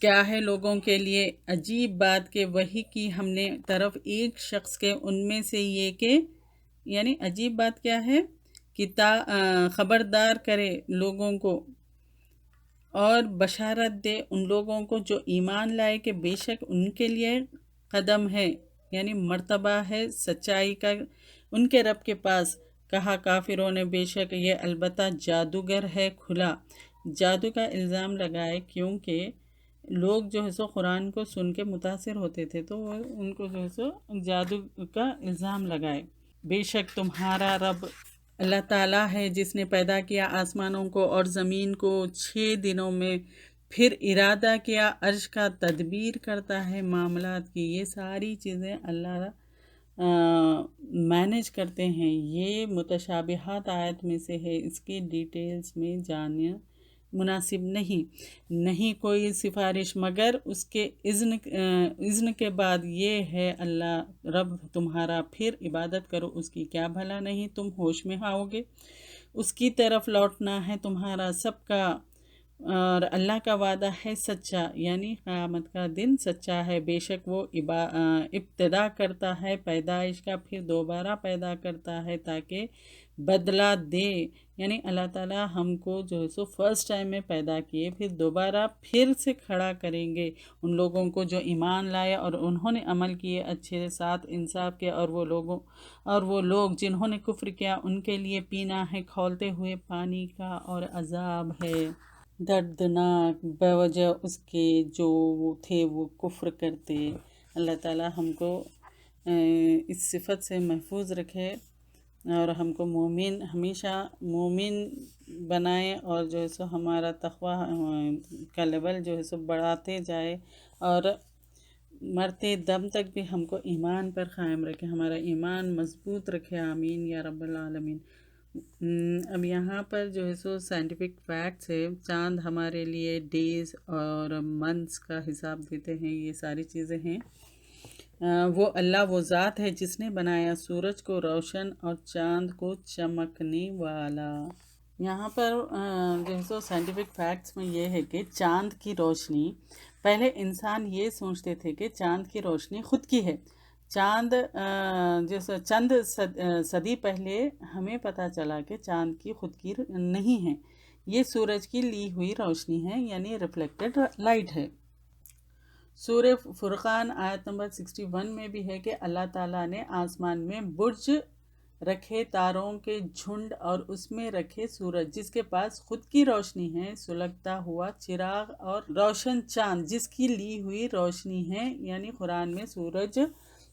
کیا ہے لوگوں کے لیے عجیب بات کہ وحی کی ہم نے طرف ایک شخص کے، ان میں سے یہ کہ، یعنی عجیب بات کیا ہے؟ خبردار کرے لوگوں کو اور بشارت دے ان لوگوں کو جو ایمان لائے کہ بے شک ان کے لیے قدم ہے، یعنی مرتبہ ہے سچائی کا ان کے رب کے پاس۔ کہا کافروں نے بے شک یہ البتہ جادوگر ہے کھلا، جادو کا الزام لگائے، کیونکہ لوگ جو ہے سو قرآن کو سن کے متاثر ہوتے تھے تو وہ ان کو جو ہے سو جادو کا الزام لگائے۔ بے شک تمہارا رب اللہ تعالیٰ ہے جس نے پیدا کیا آسمانوں کو اور زمین کو 6 دنوں میں، پھر ارادہ کیا عرش کا، تدبیر کرتا ہے معاملات کی۔ یہ ساری چیزیں اللہ مینیج کرتے ہیں۔ یہ متشابہات آیت میں سے ہے، اس کی ڈیٹیلز میں جاننا مناسب نہیں کوئی سفارش مگر اس کے اذن کے بعد، یہ ہے اللہ رب تمہارا، پھر عبادت کرو اس کی، کیا بھلا نہیں تم ہوش میں آؤ گے؟ اس کی طرف لوٹنا ہے تمہارا سب کا، اور اللہ کا وعدہ ہے سچا، یعنی قیامت کا دن سچا ہے۔ بے شک وہ ابتدا کرتا ہے پیدائش کا، پھر دوبارہ پیدا کرتا ہے تاکہ بدلہ دے، یعنی اللہ تعالیٰ ہم کو جو ہے سو فرسٹ ٹائم میں پیدا کیے، پھر دوبارہ پھر سے کھڑا کریں گے ان لوگوں کو جو ایمان لائے اور انہوں نے عمل کیے اچھے ساتھ انصاف کے، اور وہ لوگ جنہوں نے کفر کیا ان کے لیے پینا ہے کھولتے ہوئے پانی کا، اور عذاب ہے دردناک بوجہ اس کے جو تھے وہ کفر کرتے۔ اللہ تعالیٰ ہم کو اس صفت سے محفوظ رکھے اور ہم کو مومن ہمیشہ مومن بنائے، اور جو ہے سو ہمارا تقوی کا لیول جو ہے سو بڑھاتے جائے، اور مرتے دم تک بھی ہم کو ایمان پر قائم رکھے، ہمارا ایمان مضبوط رکھے، آمین یا رب العالمین۔ اب یہاں پر جو ہے سو سائنٹیفک فیکٹس ہے، چاند ہمارے لیے ڈیز اور منتھس کا حساب دیتے ہیں، یہ ساری چیزیں ہیں۔ وہ اللہ وہ ذات ہے جس نے بنایا سورج کو روشن اور چاند کو چمکنے والا۔ یہاں پر جو ہے سو سائنٹیفک فیکٹس میں یہ ہے کہ چاند کی روشنی، پہلے انسان یہ سوچتے تھے کہ چاند کی روشنی خود کی ہے۔ چاند جیسے چند صدی پہلے ہمیں پتہ چلا کہ چاند کی خود کی نہیں ہے، یہ سورج کی لی ہوئی روشنی ہے، یعنی ریفلیکٹڈ لائٹ ہے۔ سورہ فرقان آیت نمبر 61 میں بھی ہے کہ اللہ تعالیٰ نے آسمان میں برج رکھے تاروں کے جھنڈ، اور اس میں رکھے سورج جس کے پاس خود کی روشنی ہے، سلگتا ہوا چراغ اور روشن چاند جس کی لی ہوئی روشنی ہے، یعنی قرآن میں سورج،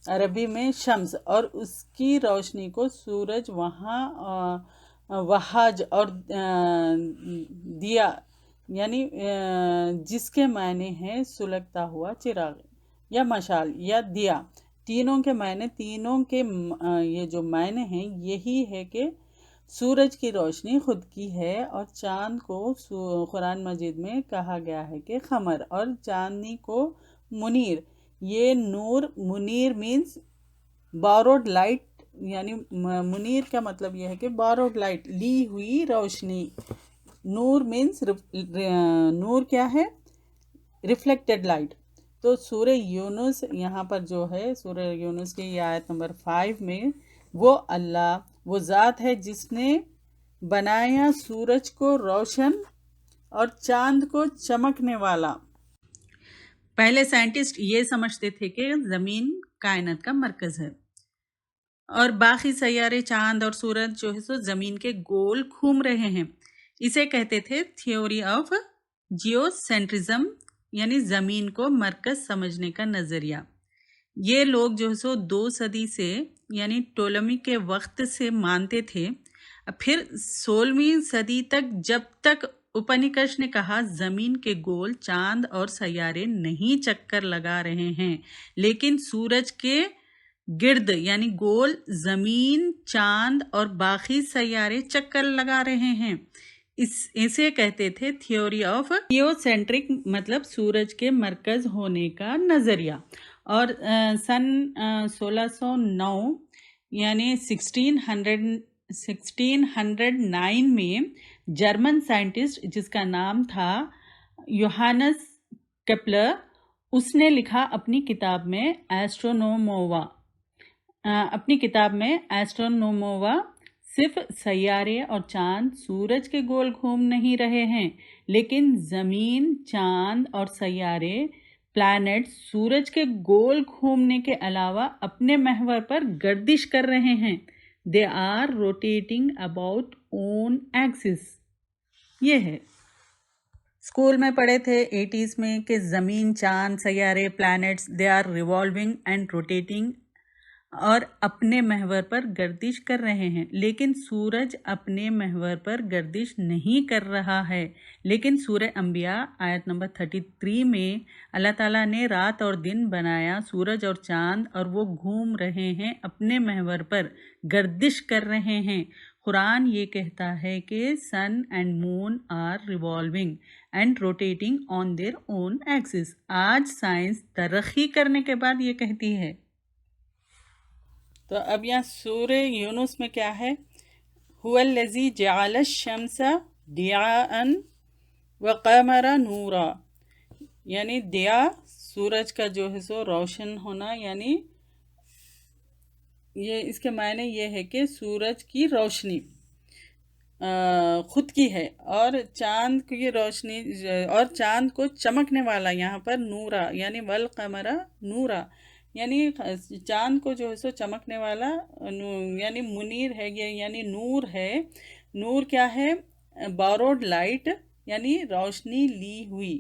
عربی میں شمس، اور اس کی روشنی کو سورج وہاں وہاج اور دیا، یعنی جس کے معنی ہے سلگتا ہوا چراغ یا مشال یا دیا، تینوں کے معنی، تینوں کے یہ جو معنی ہیں یہی ہے کہ سورج کی روشنی خود کی ہے، اور چاند کو قرآن مجید میں کہا گیا ہے کہ قمر، اور چاندنی کو منیر۔ یہ نور، منیر مینز باروڈ لائٹ، یعنی منیر کا مطلب یہ ہے کہ باروڈ لائٹ، لی ہوئی روشنی۔ نور مینز نور کیا ہے؟ Reflected light. تو سورہ یونس یہاں پر جو ہے، سورہ یونس کی یہ آیت نمبر 5 میں، وہ اللہ وہ ذات ہے جس نے بنایا سورج کو روشن اور چاند کو چمکنے والا۔ پہلے سائنٹسٹ یہ سمجھتے تھے کہ زمین کائنات کا مرکز ہے، اور باقی سیارے، چاند اور سورج جو ہے سو زمین کے گول گھوم رہے ہیں۔ اسے کہتے تھے تھیوری آف جیو سینٹرزم، یعنی زمین کو مرکز سمجھنے کا نظریہ۔ یہ لوگ جو ہے سو 2 صدی سے، یعنی ٹولمی کے وقت سے مانتے تھے۔ پھر 16ویں صدی تک، جب تک اپنیکش نے کہا زمین کے گول چاند اور سیارے نہیں چکر لگا رہے ہیں، لیکن سورج کے گرد یعنی گول زمین، چاند اور باقی سیارے چکر لگا رہے ہیں، اسے کہتے تھے تھیوری آف جیو سینٹرک، مطلب سورج کے مرکز ہونے کا نظریہ۔ اور سن 1609 یعنی 1609 میں جرمن سائنٹسٹ جس کا نام تھا یوہانس کیپلر، اس نے لکھا اپنی کتاب میں ایسٹرونوموا، صرف سیارے اور چاند سورج کے گول گھوم نہیں رہے ہیں، لیکن زمین، چاند اور سیارے، پلانٹ سورج کے گول گھومنے کے علاوہ اپنے محور پر گردش کر رہے ہیں۔ They are rotating about own axis۔ یہ ہے، اسکول میں پڑھے تھے 80s میں کہ زمین، چاند، سیارے، plants they are revolving and rotating، اور اپنے محور پر گردش کر رہے ہیں، لیکن سورج اپنے محور پر گردش نہیں کر رہا ہے۔ لیکن سورہ انبیاء آیت نمبر 33 میں اللہ تعالیٰ نے رات اور دن بنایا، سورج اور چاند، اور وہ گھوم رہے ہیں، اپنے محور پر گردش کر رہے ہیں۔ قرآن یہ کہتا ہے کہ sun and moon are revolving and rotating on their own axis. آج سائنس ترقی کرنے کے بعد یہ کہتی ہے۔ تو اب یہاں سورہ یونس میں کیا ہے؟ هو الذی جعل الشمس ضیاء والقمر نورا، یعنی دیا سورج کا جو ہے سو روشن ہونا، یعنی یہ اس کے معنی یہ ہے کہ سورج کی روشنی خود کی ہے، اور چاند کی روشنی، اور چاند کو چمکنے والا، یہاں پر نورا یعنی والقمر نورا، یعنی چاند کو جو ہے سو چمکنے والا، یعنی منیر ہے، یعنی نور ہے۔ نور کیا ہے؟ باروڈ لائٹ، یعنی روشنی لی ہوئی،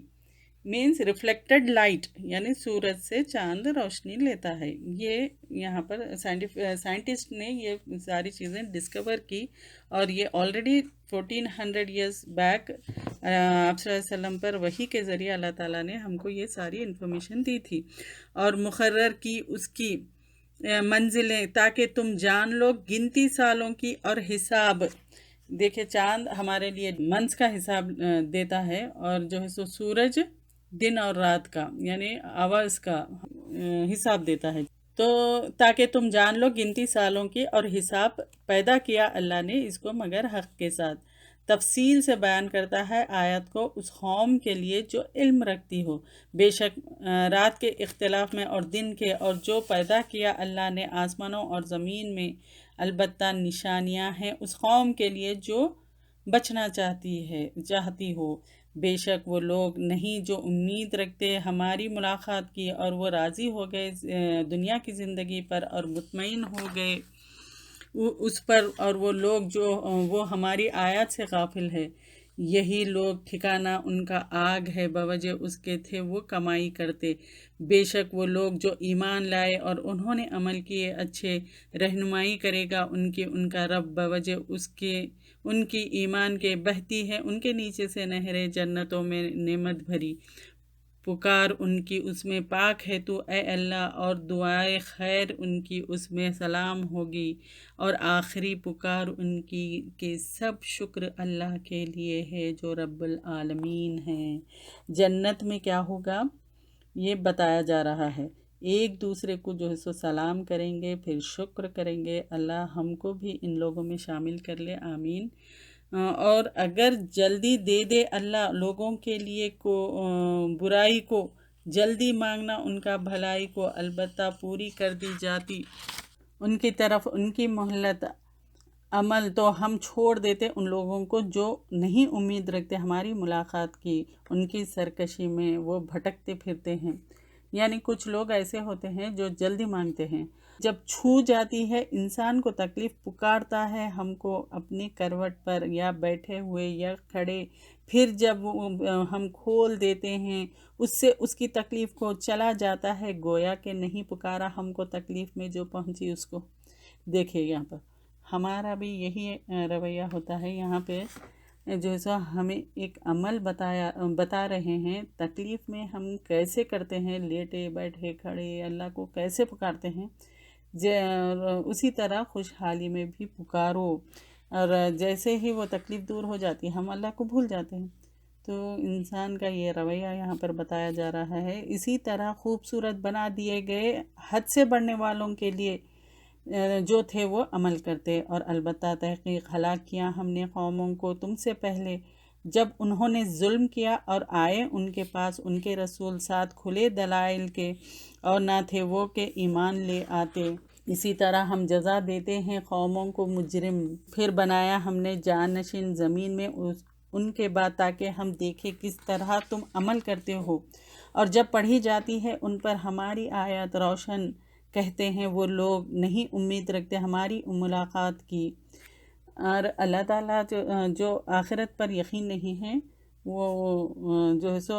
مینس ریفلیکٹڈ لائٹ، یعنی سورج سے چاند روشنی لیتا ہے. یہ یہاں پر سائنٹسٹ نے یہ ساری چیزیں ڈسکور کی، اور یہ آلریڈی 1400 ایئرس بیک آپ صلی اللہ علیہ وسلم پر وحی کے ذریعے اللہ تعالیٰ نے ہم کو یہ ساری انفارمیشن دی تھی، اور مقرر کی اس کی منزلیں تاکہ تم جان لو گنتی سالوں کی اور حساب. دیکھیں چاند ہمارے لیے منتھس کا حساب دیتا ہے، اور جو ہے سو سورج دن اور رات کا یعنی آورز کا حساب دیتا ہے. تو تاکہ تم جان لو گنتی سالوں کی اور حساب پیدا کیا اللہ نے اس کو مگر حق کے ساتھ. تفصیل سے بیان کرتا ہے آیت کو اس قوم کے لیے جو علم رکھتی ہو. بے شک رات کے اختلاف میں اور دن کے اور جو پیدا کیا اللہ نے آسمانوں اور زمین میں البتہ نشانیاں ہیں اس قوم کے لیے جو بچنا چاہتی ہو. بے شک وہ لوگ نہیں جو امید رکھتے ہماری ملاقات کی اور وہ راضی ہو گئے دنیا کی زندگی پر اور مطمئن ہو گئے اس پر، اور وہ لوگ جو وہ ہماری آیات سے غافل ہے. یہی لوگ ٹھکانہ ان کا آگ ہے بوجہ اس کے تھے وہ کمائی کرتے. بے شک وہ لوگ جو ایمان لائے اور انہوں نے عمل کیے اچھے، رہنمائی کرے گا ان کا رب بوجہ اس کے ان کی ایمان کے بہتی ہے ان کے نیچے سے نہریں جنتوں میں نعمت بھری. پکار ان کی اس میں پاک ہے تو اے اللہ، اور دعائے خیر ان کی اس میں سلام ہوگی، اور آخری پکار ان کی کہ سب شکر اللہ کے لیے ہے جو رب العالمین ہیں. جنت میں کیا ہوگا یہ بتایا جا رہا ہے. ایک دوسرے کو جو ہے سو سلام کریں گے، پھر شکر کریں گے. اللہ ہم کو بھی ان لوگوں میں شامل کر لے، آمین. اور اگر جلدی دے دے اللہ لوگوں کے لیے کو برائی کو جلدی مانگنا ان کا بھلائی کو البتہ پوری کر دی جاتی ان کی طرف ان کی مہلت عمل تو ہم چھوڑ دیتے ان لوگوں کو جو نہیں امید رکھتے ہماری ملاقات کی. ان کی سرکشی میں وہ بھٹکتے پھرتے ہیں. یعنی کچھ لوگ ایسے ہوتے ہیں جو جلدی مانگتے ہیں، جب چھو جاتی ہے انسان کو تکلیف پکارتا ہے ہم کو اپنی کروٹ پر یا بیٹھے ہوئے یا کھڑے، پھر جب ہم کھول دیتے ہیں اس سے اس کی تکلیف کو چلا جاتا ہے گویا کہ نہیں پکارا ہم کو تکلیف میں جو پہنچی اس کو. دیکھیں یہاں پر ہمارا بھی یہی رویہ ہوتا ہے. یہاں پہ جو ہے سو ہمیں ایک عمل بتا رہے ہیں. تکلیف میں ہم کیسے کرتے ہیں، لیٹے بیٹھے کھڑے اللہ کو کیسے پکارتے ہیں، اسی طرح خوشحالی میں بھی پکارو. اور جیسے ہی وہ تکلیف دور ہو جاتی ہم اللہ کو بھول جاتے ہیں. تو انسان کا یہ رویہ یہاں پر بتایا جا رہا ہے. اسی طرح خوبصورت بنا دیے گئے حد سے بڑھنے والوں کے لیے جو تھے وہ عمل کرتے. اور البتہ تحقیق ہلاک کیا ہم نے قوموں کو تم سے پہلے جب انہوں نے ظلم کیا اور آئے ان کے پاس ان کے رسول ساتھ کھلے دلائل کے، اور نہ تھے وہ کہ ایمان لے آتے. اسی طرح ہم جزا دیتے ہیں قوموں کو مجرم. پھر بنایا ہم نے جانشین زمین میں ان کے بعد تاکہ ہم دیکھیں کس طرح تم عمل کرتے ہو. اور جب پڑھی جاتی ہے ان پر ہماری آیات روشن کہتے ہیں وہ لوگ نہیں امید رکھتے ہماری ملاقات کی. اور اللہ تعالیٰ جو آخرت پر یقین نہیں ہے وہ جو ہے سو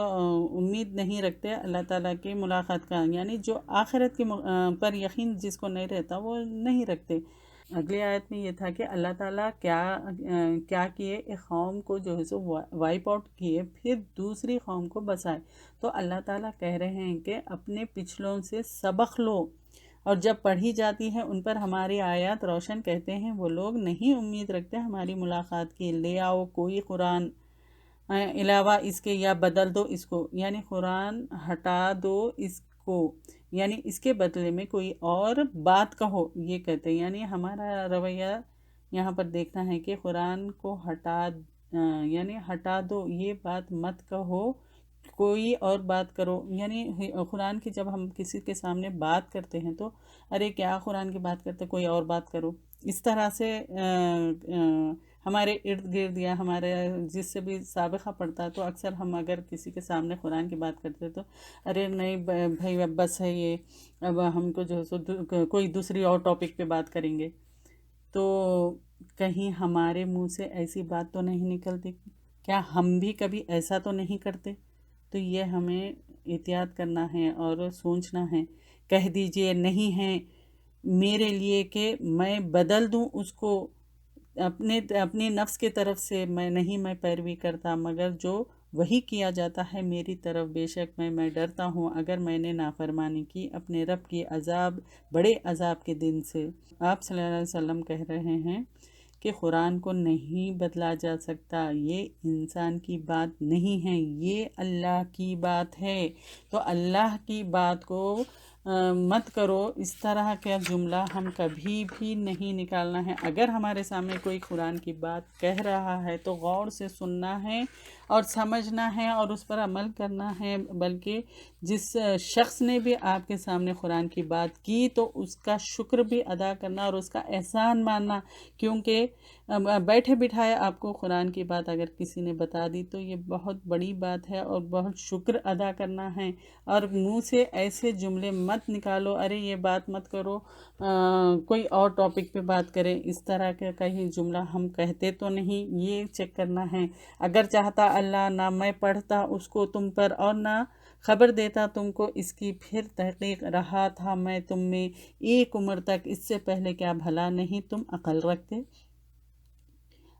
امید نہیں رکھتے اللہ تعالیٰ کی ملاقات کا، یعنی جو آخرت کے پر یقین جس کو نہیں رہتا وہ نہیں رکھتے. اگلی آیت میں یہ تھا کہ اللہ تعالیٰ کیا کیے، ایک قوم کو جو ہے سو وائپ آؤٹ کیے پھر دوسری قوم کو بسائے. تو اللہ تعالیٰ کہہ رہے ہیں کہ اپنے پچھلوں سے سبق لو، اور جب پڑھی جاتی ہے ان پر ہماری آیات روشن کہتے ہیں وہ لوگ نہیں امید رکھتے ہماری ملاقات کی. لے آؤ کوئی قرآن علاوہ اس کے یا بدل دو اس کو، یعنی قرآن ہٹا دو اس کو، یعنی اس کے بدلے میں کوئی اور بات کہو یہ کہتے ہیں. یعنی ہمارا رویہ یہاں پر دیکھنا ہے کہ قرآن کو ہٹا دو، یہ بات مت کہو، کوئی اور بات کرو. یعنی قرآن کی جب ہم کسی کے سامنے بات کرتے ہیں تو ارے کیا قرآن کی بات کرتے، کوئی اور بات کرو. اس طرح سے ہمارے ارد گرد یا ہمارے جس سے بھی سابقہ پڑتا ہے تو اکثر ہم اگر کسی کے سامنے قرآن کی بات کرتے تو ارے نہیں بھائی اب بس ہے یہ، اب ہم کو جو ہے سو کوئی دوسری اور ٹاپک پہ بات کریں گے. تو کہیں ہمارے منہ سے ایسی بات تو نہیں نکلتی؟ کیا ہم بھی کبھی ایسا تو نہیں کرتے؟ تو یہ ہمیں احتیاط کرنا ہے اور سوچنا ہے. کہہ دیجئے نہیں ہے میرے لیے کہ میں بدل دوں اس کو اپنی نفس کی طرف سے. میں پیروی کرتا، مگر جو وہی کیا جاتا ہے میری طرف بے شک میں ڈرتا ہوں اگر میں نے نافرمانی کی اپنے رب کی بڑے عذاب کے دن سے. آپ صلی اللہ علیہ وسلم کہہ رہے ہیں کہ قرآن کو نہیں بدلا جا سکتا، یہ انسان کی بات نہیں ہے، یہ اللہ کی بات ہے. تو اللہ کی بات کو مت کرو. اس طرح کا جملہ ہم کبھی بھی نہیں نکالنا ہے. اگر ہمارے سامنے کوئی قرآن کی بات کہہ رہا ہے تو غور سے سننا ہے اور سمجھنا ہے اور اس پر عمل کرنا ہے. بلکہ جس شخص نے بھی آپ کے سامنے قرآن کی بات کی تو اس کا شکر بھی ادا کرنا اور اس کا احسان ماننا، کیونکہ بیٹھے بٹھائے آپ کو قرآن کی بات اگر کسی نے بتا دی تو یہ بہت بڑی بات ہے اور بہت شکر ادا کرنا ہے. اور منہ سے ایسے جملے مت نکالو، ارے یہ بات مت کرو، کوئی اور ٹاپک پہ بات کریں. اس طرح کا کہیں جملہ ہم کہتے تو نہیں، یہ چیک کرنا ہے. اگر چاہتا اللہ نہ میں پڑھتا اس کو تم پر اور نہ خبر دیتا تم کو اس کی، پھر تحقیق رہا تھا میں تم میں ایک عمر تک، اس سے پہلے کیا بھلا نہیں تم عقل رکھتے.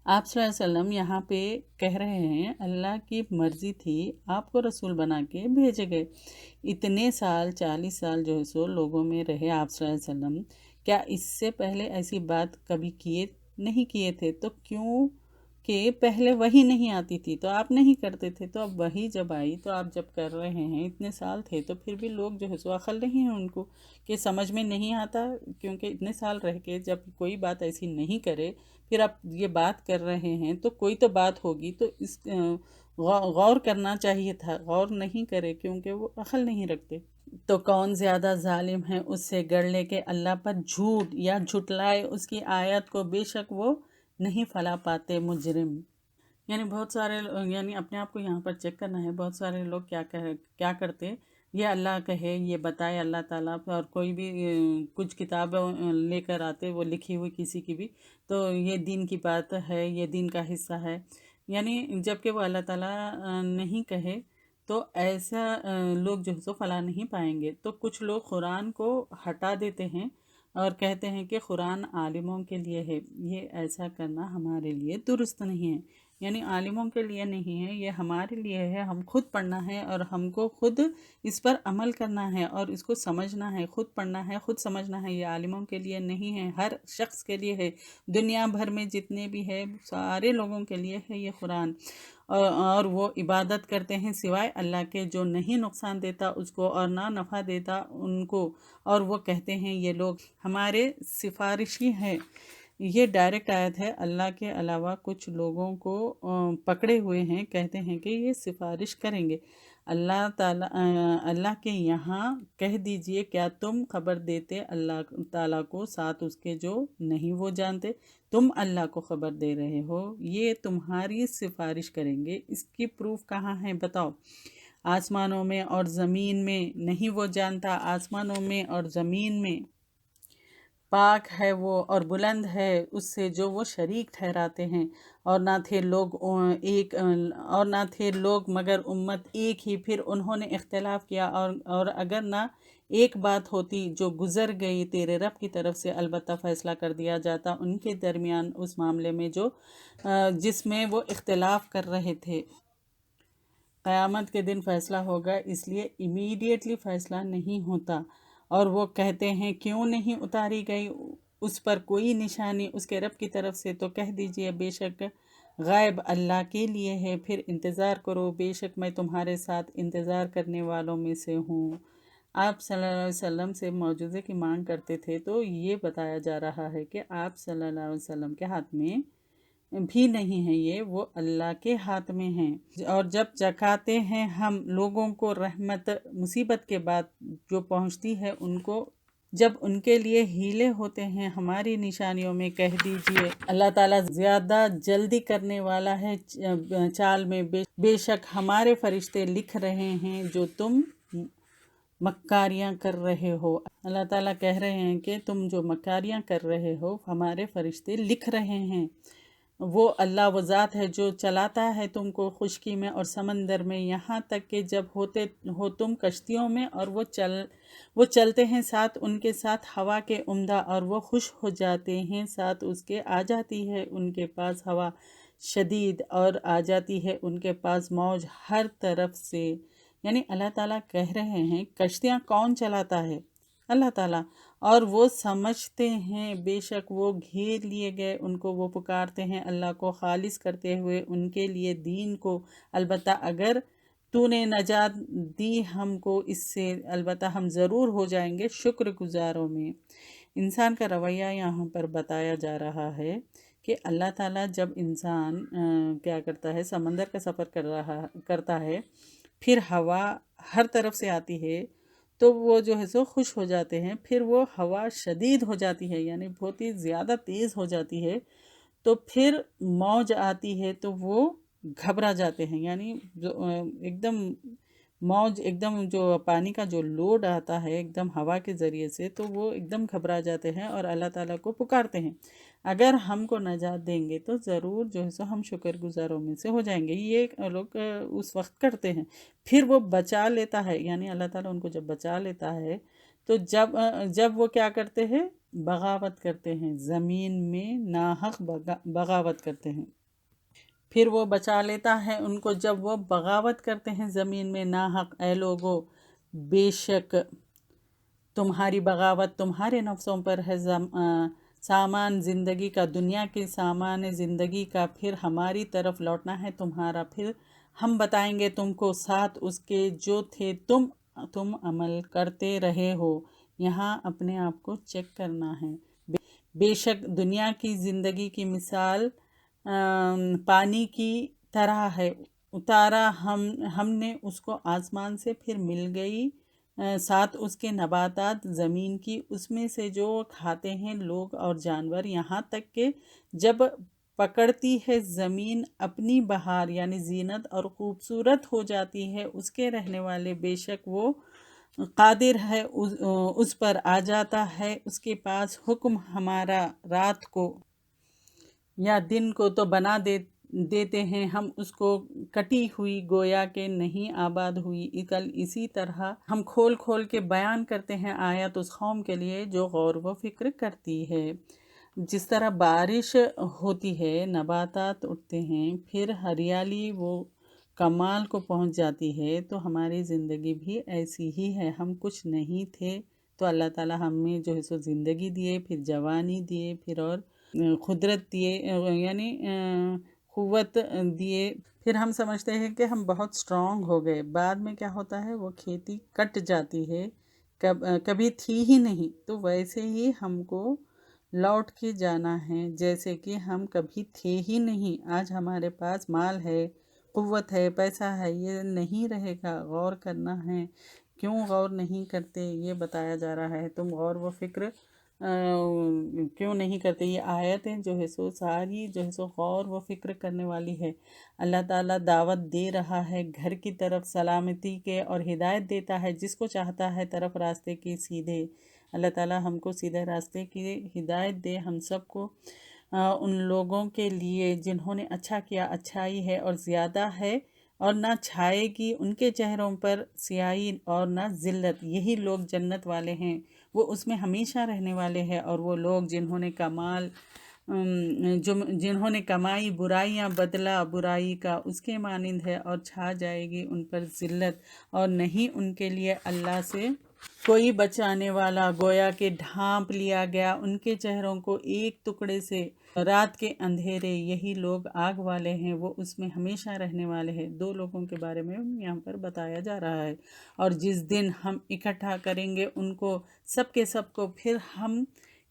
آپ صلی اللہ علیہ وسلم یہاں پہ کہہ رہے ہیں اللہ کی مرضی تھی آپ کو رسول بنا کے بھیجے گئے. اتنے سال 40 سال جو ہے سو لوگوں میں رہے آپ صلی اللہ علیہ وسلم، کیا اس سے پہلے ایسی بات کبھی نہیں کیے تھے؟ تو کیوں کہ پہلے وہی نہیں آتی تھی تو آپ نہیں کرتے تھے. تو اب وہی جب آئی تو آپ جب کر رہے ہیں، اتنے سال تھے تو پھر بھی لوگ جو ہے سو عقل نہیں ہے ان کو کہ سمجھ میں نہیں آتا. کیونکہ اتنے سال رہ کے جب کوئی بات ایسی نہیں کرے پھر آپ یہ بات کر رہے ہیں تو کوئی تو بات ہوگی. تو اس غور کرنا چاہیے تھا، غور نہیں کرے کیونکہ وہ عقل نہیں رکھتے. تو کون زیادہ ظالم ہے اس سے گڑ لے کے اللہ پر جھوٹ یا جھٹلائے اس کی آیت کو، بے شک وہ نہیں پھلا پاتے مجرم. یعنی بہت سارے یعنی اپنے آپ کو یہاں پر چیک کرنا ہے. بہت سارے لوگ کیا کرتے، یہ اللہ کہے، یہ بتائے اللہ تعالیٰ، اور کوئی بھی کچھ کتاب لے کر آتے وہ لکھی ہوئی کسی کی بھی، تو یہ دین کی بات ہے، یہ دین کا حصہ ہے. یعنی جب کہ وہ اللہ تعالیٰ نہیں کہے تو ایسا لوگ جو ہے سو فلاح نہیں پائیں گے. تو کچھ لوگ قرآن کو ہٹا دیتے ہیں اور کہتے ہیں کہ قرآن عالموں کے لیے ہے. یہ ایسا کرنا ہمارے لیے درست نہیں ہے. یعنی عالموں کے لیے نہیں ہے، یہ ہمارے لیے ہے. ہم خود پڑھنا ہے اور ہم کو خود اس پر عمل کرنا ہے اور اس کو سمجھنا ہے. خود پڑھنا ہے، خود سمجھنا ہے. یہ عالموں کے لیے نہیں ہے، ہر شخص کے لیے ہے. دنیا بھر میں جتنے بھی ہے سارے لوگوں کے لیے ہے یہ قرآن. اور وہ عبادت کرتے ہیں سوائے اللہ کے جو نہیں نقصان دیتا اس کو اور نہ نفع دیتا ان کو. اور وہ کہتے ہیں یہ لوگ ہمارے سفارشی ہیں. یہ ڈائریکٹ آیت ہے. اللہ کے علاوہ کچھ لوگوں کو پکڑے ہوئے ہیں، کہتے ہیں کہ یہ سفارش کریں گے. اللہ کے یہاں کہہ دیجئے کیا تم خبر دیتے اللہ تعالیٰ کو ساتھ اس کے جو نہیں وہ جانتے؟ تم اللہ کو خبر دے رہے ہو، یہ تمہاری سفارش کریں گے. اس کی پروف کہاں ہے بتاؤ؟ آسمانوں میں اور زمین میں نہیں وہ جانتا، آسمانوں میں اور زمین میں پاک ہے وہ اور بلند ہے اس سے جو وہ شریک ٹھہراتے ہیں. اور نہ تھے لوگ مگر امت ایک ہی، پھر انہوں نے اختلاف کیا. اور اگر نہ ایک بات ہوتی جو گزر گئی تیرے رب کی طرف سے، البتہ فیصلہ کر دیا جاتا ان کے درمیان اس معاملے میں جس میں وہ اختلاف کر رہے تھے. قیامت کے دن فیصلہ ہوگا، اس لیے امیڈیٹلی فیصلہ نہیں ہوتا. اور وہ کہتے ہیں کیوں نہیں اتاری گئی اس پر کوئی نشانی اس کے رب کی طرف سے؟ تو کہہ دیجئے بے شک غیب اللہ کے لیے ہے، پھر انتظار کرو، بے شک میں تمہارے ساتھ انتظار کرنے والوں میں سے ہوں. آپ صلی اللہ علیہ وسلم سے معجزے کی مانگ کرتے تھے تو یہ بتایا جا رہا ہے کہ آپ صلی اللہ علیہ وسلم کے ہاتھ میں بھی نہیں ہے، یہ وہ اللہ کے ہاتھ میں ہیں. اور جب چکھاتے ہیں ہم لوگوں کو رحمت مصیبت کے بعد جو پہنچتی ہے ان کو، جب ان کے لیے ہیلے ہوتے ہیں ہماری نشانیوں میں، کہہ دیجئے اللہ تعالیٰ زیادہ جلدی کرنے والا ہے چال میں. بے شک ہمارے فرشتے لکھ رہے ہیں جو تم مکاریاں کر رہے ہو. اللہ تعالیٰ کہہ رہے ہیں کہ تم جو مکاریاں کر رہے ہو ہمارے فرشتے لکھ رہے ہیں. وہ اللہ وہ ذات ہے جو چلاتا ہے تم کو خشکی میں اور سمندر میں، یہاں تک کہ جب ہوتے ہو تم کشتیوں میں، اور وہ چلتے ہیں ساتھ ان کے ساتھ ہوا کے عمدہ، اور وہ خوش ہو جاتے ہیں ساتھ اس کے، آ جاتی ہے ان کے پاس ہوا شدید، اور آ جاتی ہے ان کے پاس موج ہر طرف سے۔ یعنی اللہ تعالیٰ کہہ رہے ہیں کشتیاں کون چلاتا ہے؟ اللہ تعالیٰ۔ اور وہ سمجھتے ہیں بے شک وہ گھیر لیے گئے ان کو، وہ پکارتے ہیں اللہ کو خالص کرتے ہوئے ان کے لیے دین کو، البتہ اگر تو نے نجات دی ہم کو اس سے، البتہ ہم ضرور ہو جائیں گے شکر گزاروں میں۔ انسان کا رویہ یہاں پر بتایا جا رہا ہے کہ اللہ تعالیٰ جب انسان کیا کرتا ہے، سمندر کا سفر کرتا ہے، پھر ہوا ہر طرف سے آتی ہے تو وہ جو ہے سو خوش ہو جاتے ہیں، پھر وہ ہوا شدید ہو جاتی ہے، یعنی بہت ہی زیادہ تیز ہو جاتی ہے، تو پھر موج آتی ہے تو وہ گھبرا جاتے ہیں، یعنی جو ایک دم موج، ایک دم جو پانی کا جو لوڈ آتا ہے ایک دم ہوا کے ذریعے سے، تو وہ ایک دم گھبرا جاتے ہیں اور اللہ تعالیٰ کو پکارتے ہیں اگر ہم کو نجات دیں گے تو ضرور جو ہے سو ہم شکر گزاروں میں سے ہو جائیں گے۔ یہ لوگ اس وقت کرتے ہیں، پھر وہ بچا لیتا ہے، یعنی اللہ تعالیٰ ان کو جب بچا لیتا ہے تو جب وہ کیا کرتے ہیں، بغاوت کرتے ہیں، زمین میں ناحق بغاوت کرتے ہیں۔ پھر وہ بچا لیتا ہے ان کو جب وہ بغاوت کرتے ہیں زمین میں ناحق۔ اے لوگو، بے شک تمہاری بغاوت تمہارے نفسوں پر ہے، سامان زندگی کا، دنیا کے سامان زندگی کا، پھر ہماری طرف لوٹنا ہے تمہارا، پھر ہم بتائیں گے تم کو ساتھ اس کے جو تھے تم عمل کرتے رہے ہو۔ یہاں اپنے آپ کو چیک کرنا ہے۔ بے شک دنیا کی زندگی کی مثال پانی کی طرح ہے، اتارا ہم نے اس کو آسمان سے، پھر مل گئی ساتھ اس کے نباتات زمین کی، اس میں سے جو کھاتے ہیں لوگ اور جانور، یہاں تک کہ جب پکڑتی ہے زمین اپنی بہار یعنی زینت اور خوبصورت ہو جاتی ہے اس کے رہنے والے، بے شک وہ قادر ہے اس پر، آ جاتا ہے اس کے پاس حکم ہمارا رات کو یا دن کو، تو بنا دیتے ہیں ہم اس کو کٹی ہوئی گویا کہ نہیں آباد ہوئی۔ کل اسی طرح ہم کھول کھول کے بیان کرتے ہیں آیات اس قوم کے لیے جو غور و فکر کرتی ہے۔ جس طرح بارش ہوتی ہے، نباتات اٹھتے ہیں، پھر ہریالی وہ کمال کو پہنچ جاتی ہے، تو ہماری زندگی بھی ایسی ہی ہے۔ ہم کچھ نہیں تھے تو اللہ تعالیٰ ہمیں جو ہے سو زندگی دیے، پھر جوانی دیے، پھر اور قدرت دیے، یعنی قوت دیے، پھر ہم سمجھتے ہیں کہ ہم بہت سٹرونگ ہو گئے، بعد میں کیا ہوتا ہے وہ کھیتی کٹ جاتی ہے، کبھی تھی ہی نہیں، تو ویسے ہی ہم کو لوٹ کے جانا ہے جیسے کہ ہم کبھی تھے ہی نہیں۔ آج ہمارے پاس مال ہے، قوت ہے، پیسہ ہے، یہ نہیں رہے گا، غور کرنا ہے۔ کیوں غور نہیں کرتے یہ بتایا جا رہا ہے، تم غور و فکر کیوں نہیں کرتے؟ یہ آیتیں جو ہے سو ساری جو ہے سو غور و فکر کرنے والی ہے۔ اللہ تعالیٰ دعوت دے رہا ہے گھر کی طرف سلامتی کے، اور ہدایت دیتا ہے جس کو چاہتا ہے طرف راستے کی سیدھے۔ اللہ تعالیٰ ہم کو سیدھے راستے کی ہدایت دے، ہم سب کو ان لوگوں کے لیے جنہوں نے اچھا کیا، اچھائی ہے اور زیادہ ہے، اور نہ چھائے گی ان کے چہروں پر سیاہی اور نہ ذلت، یہی لوگ جنت والے ہیں، وہ اس میں ہمیشہ رہنے والے ہیں۔ اور وہ لوگ جنہوں نے کمائی برائیاں، بدلہ برائی کا اس کے مانند ہے، اور چھا جائے گی ان پر ذلت، اور نہیں ان کے لیے اللہ سے کوئی بچانے والا، گویا کہ ڈھانپ لیا گیا ان کے چہروں کو ایک ٹکڑے سے، رات کے اندھیرے، یہی لوگ آگ والے ہیں، وہ اس میں ہمیشہ رہنے والے ہیں۔ دو لوگوں کے بارے میں یہاں پر بتایا جا رہا ہے۔ اور جس دن ہم اکٹھا کریں گے ان کو سب کے سب کو، پھر ہم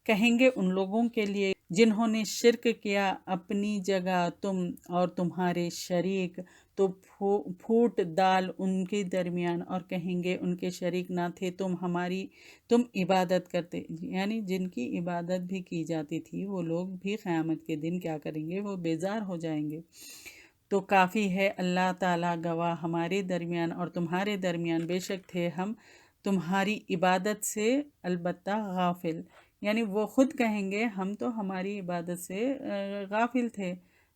کہیں گے ان لوگوں کے لیے جنہوں نے شرک کیا اپنی جگہ تم اور تمہارے شریک، تو پھوٹ ڈال ان کے درمیان، اور کہیں گے ان کے شریک نہ تھے تم عبادت کرتے، یعنی جن کی عبادت بھی کی جاتی تھی، وہ لوگ بھی قیامت کے دن کیا کریں گے، وہ بیزار ہو جائیں گے۔ تو کافی ہے اللہ تعالیٰ گواہ ہمارے درمیان اور تمہارے درمیان، بے شک تھے ہم تمہاری عبادت سے البتہ غافل، یعنی وہ خود کہیں گے ہم تو ہماری عبادت سے غافل تھے،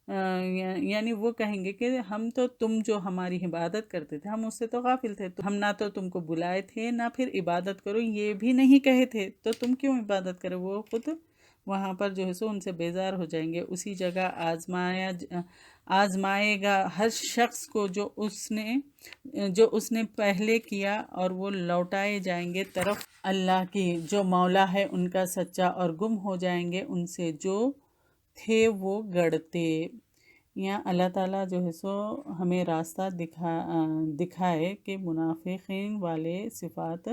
یعنی وہ کہیں گے کہ ہم تو تم جو ہماری عبادت کرتے تھے ہم اس سے تو غافل تھے، تو ہم نہ تو تم کو بلائے تھے نہ پھر عبادت کرو یہ بھی نہیں کہے تھے، تو تم کیوں عبادت کرو؟ وہ خود وہاں پر جو ہے سو ان سے بیزار ہو جائیں گے۔ اسی جگہ آزمائے گا ہر شخص کو جو اس نے پہلے کیا، اور وہ لوٹائے جائیں گے طرف اللہ کی جو مولا ہے ان کا سچا، اور گم ہو جائیں گے ان سے جو تھے وہ گڑتے۔ یہاں اللہ تعالیٰ جو ہے سو ہمیں راستہ دکھائے کہ منافقین والے صفات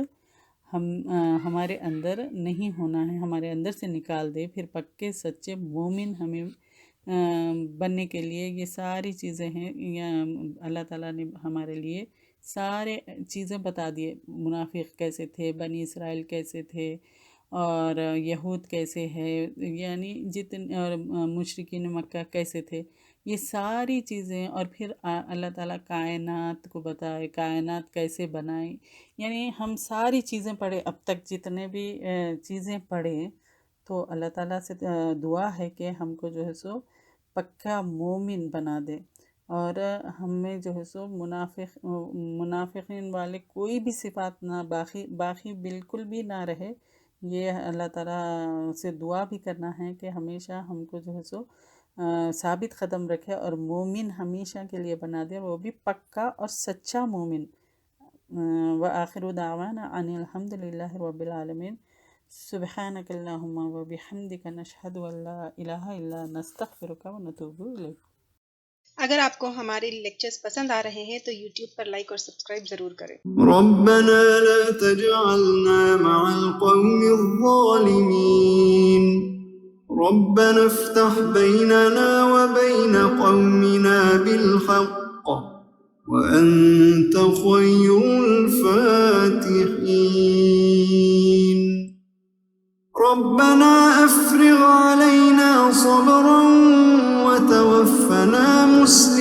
ہمارے اندر نہیں ہونا ہے، ہمارے اندر سے نکال دے، پھر پکے سچے مومن ہمیں بننے کے لیے یہ ساری چیزیں ہیں۔ اللہ تعالیٰ نے ہمارے لیے سارے چیزیں بتا دیے، منافق کیسے تھے، بنی اسرائیل کیسے تھے، اور یہود کیسے ہے، یعنی اور مشرکین مکہ کیسے تھے، یہ ساری چیزیں۔ اور پھر اللہ تعالیٰ کائنات کو بتائے، کائنات کیسے بنائے، یعنی ہم ساری چیزیں پڑھے، اب تک جتنے بھی چیزیں پڑھے، تو اللہ تعالیٰ سے دعا ہے کہ ہم کو جو ہے سو پکا مومن بنا دے، اور ہمیں جو ہے سو منافقین والے کوئی بھی صفات نہ باقی بالکل بھی نہ رہے۔ یہ اللہ تعالیٰ سے دعا بھی کرنا ہے کہ ہمیشہ ہم کو جو ہے سو ثابت قدم رکھے، اور مومن ہمیشہ کے لیے بنا دے، وہ بھی پکا اور سچا مومن۔ وآخر دعوانا ان الحمد للہ رب العالمین۔ سبحانک اللہم وبحمدک، نشہد ان لا الہ الا انت، نستغفرک ونتوب الیک۔ اگر آپ کو ہمارے لیکچرز پسند آ رہے ہیں تو یوٹیوب پر لائک اور سبسکرائب ضرور کریں۔ ربنا لا تجعلنا مع القوم الظالمين ربنا افتح بيننا وبين قومنا بالحق وأنت خير الفاتحين ربنا أفرغ علينا صبرا وتوفنا مسلمين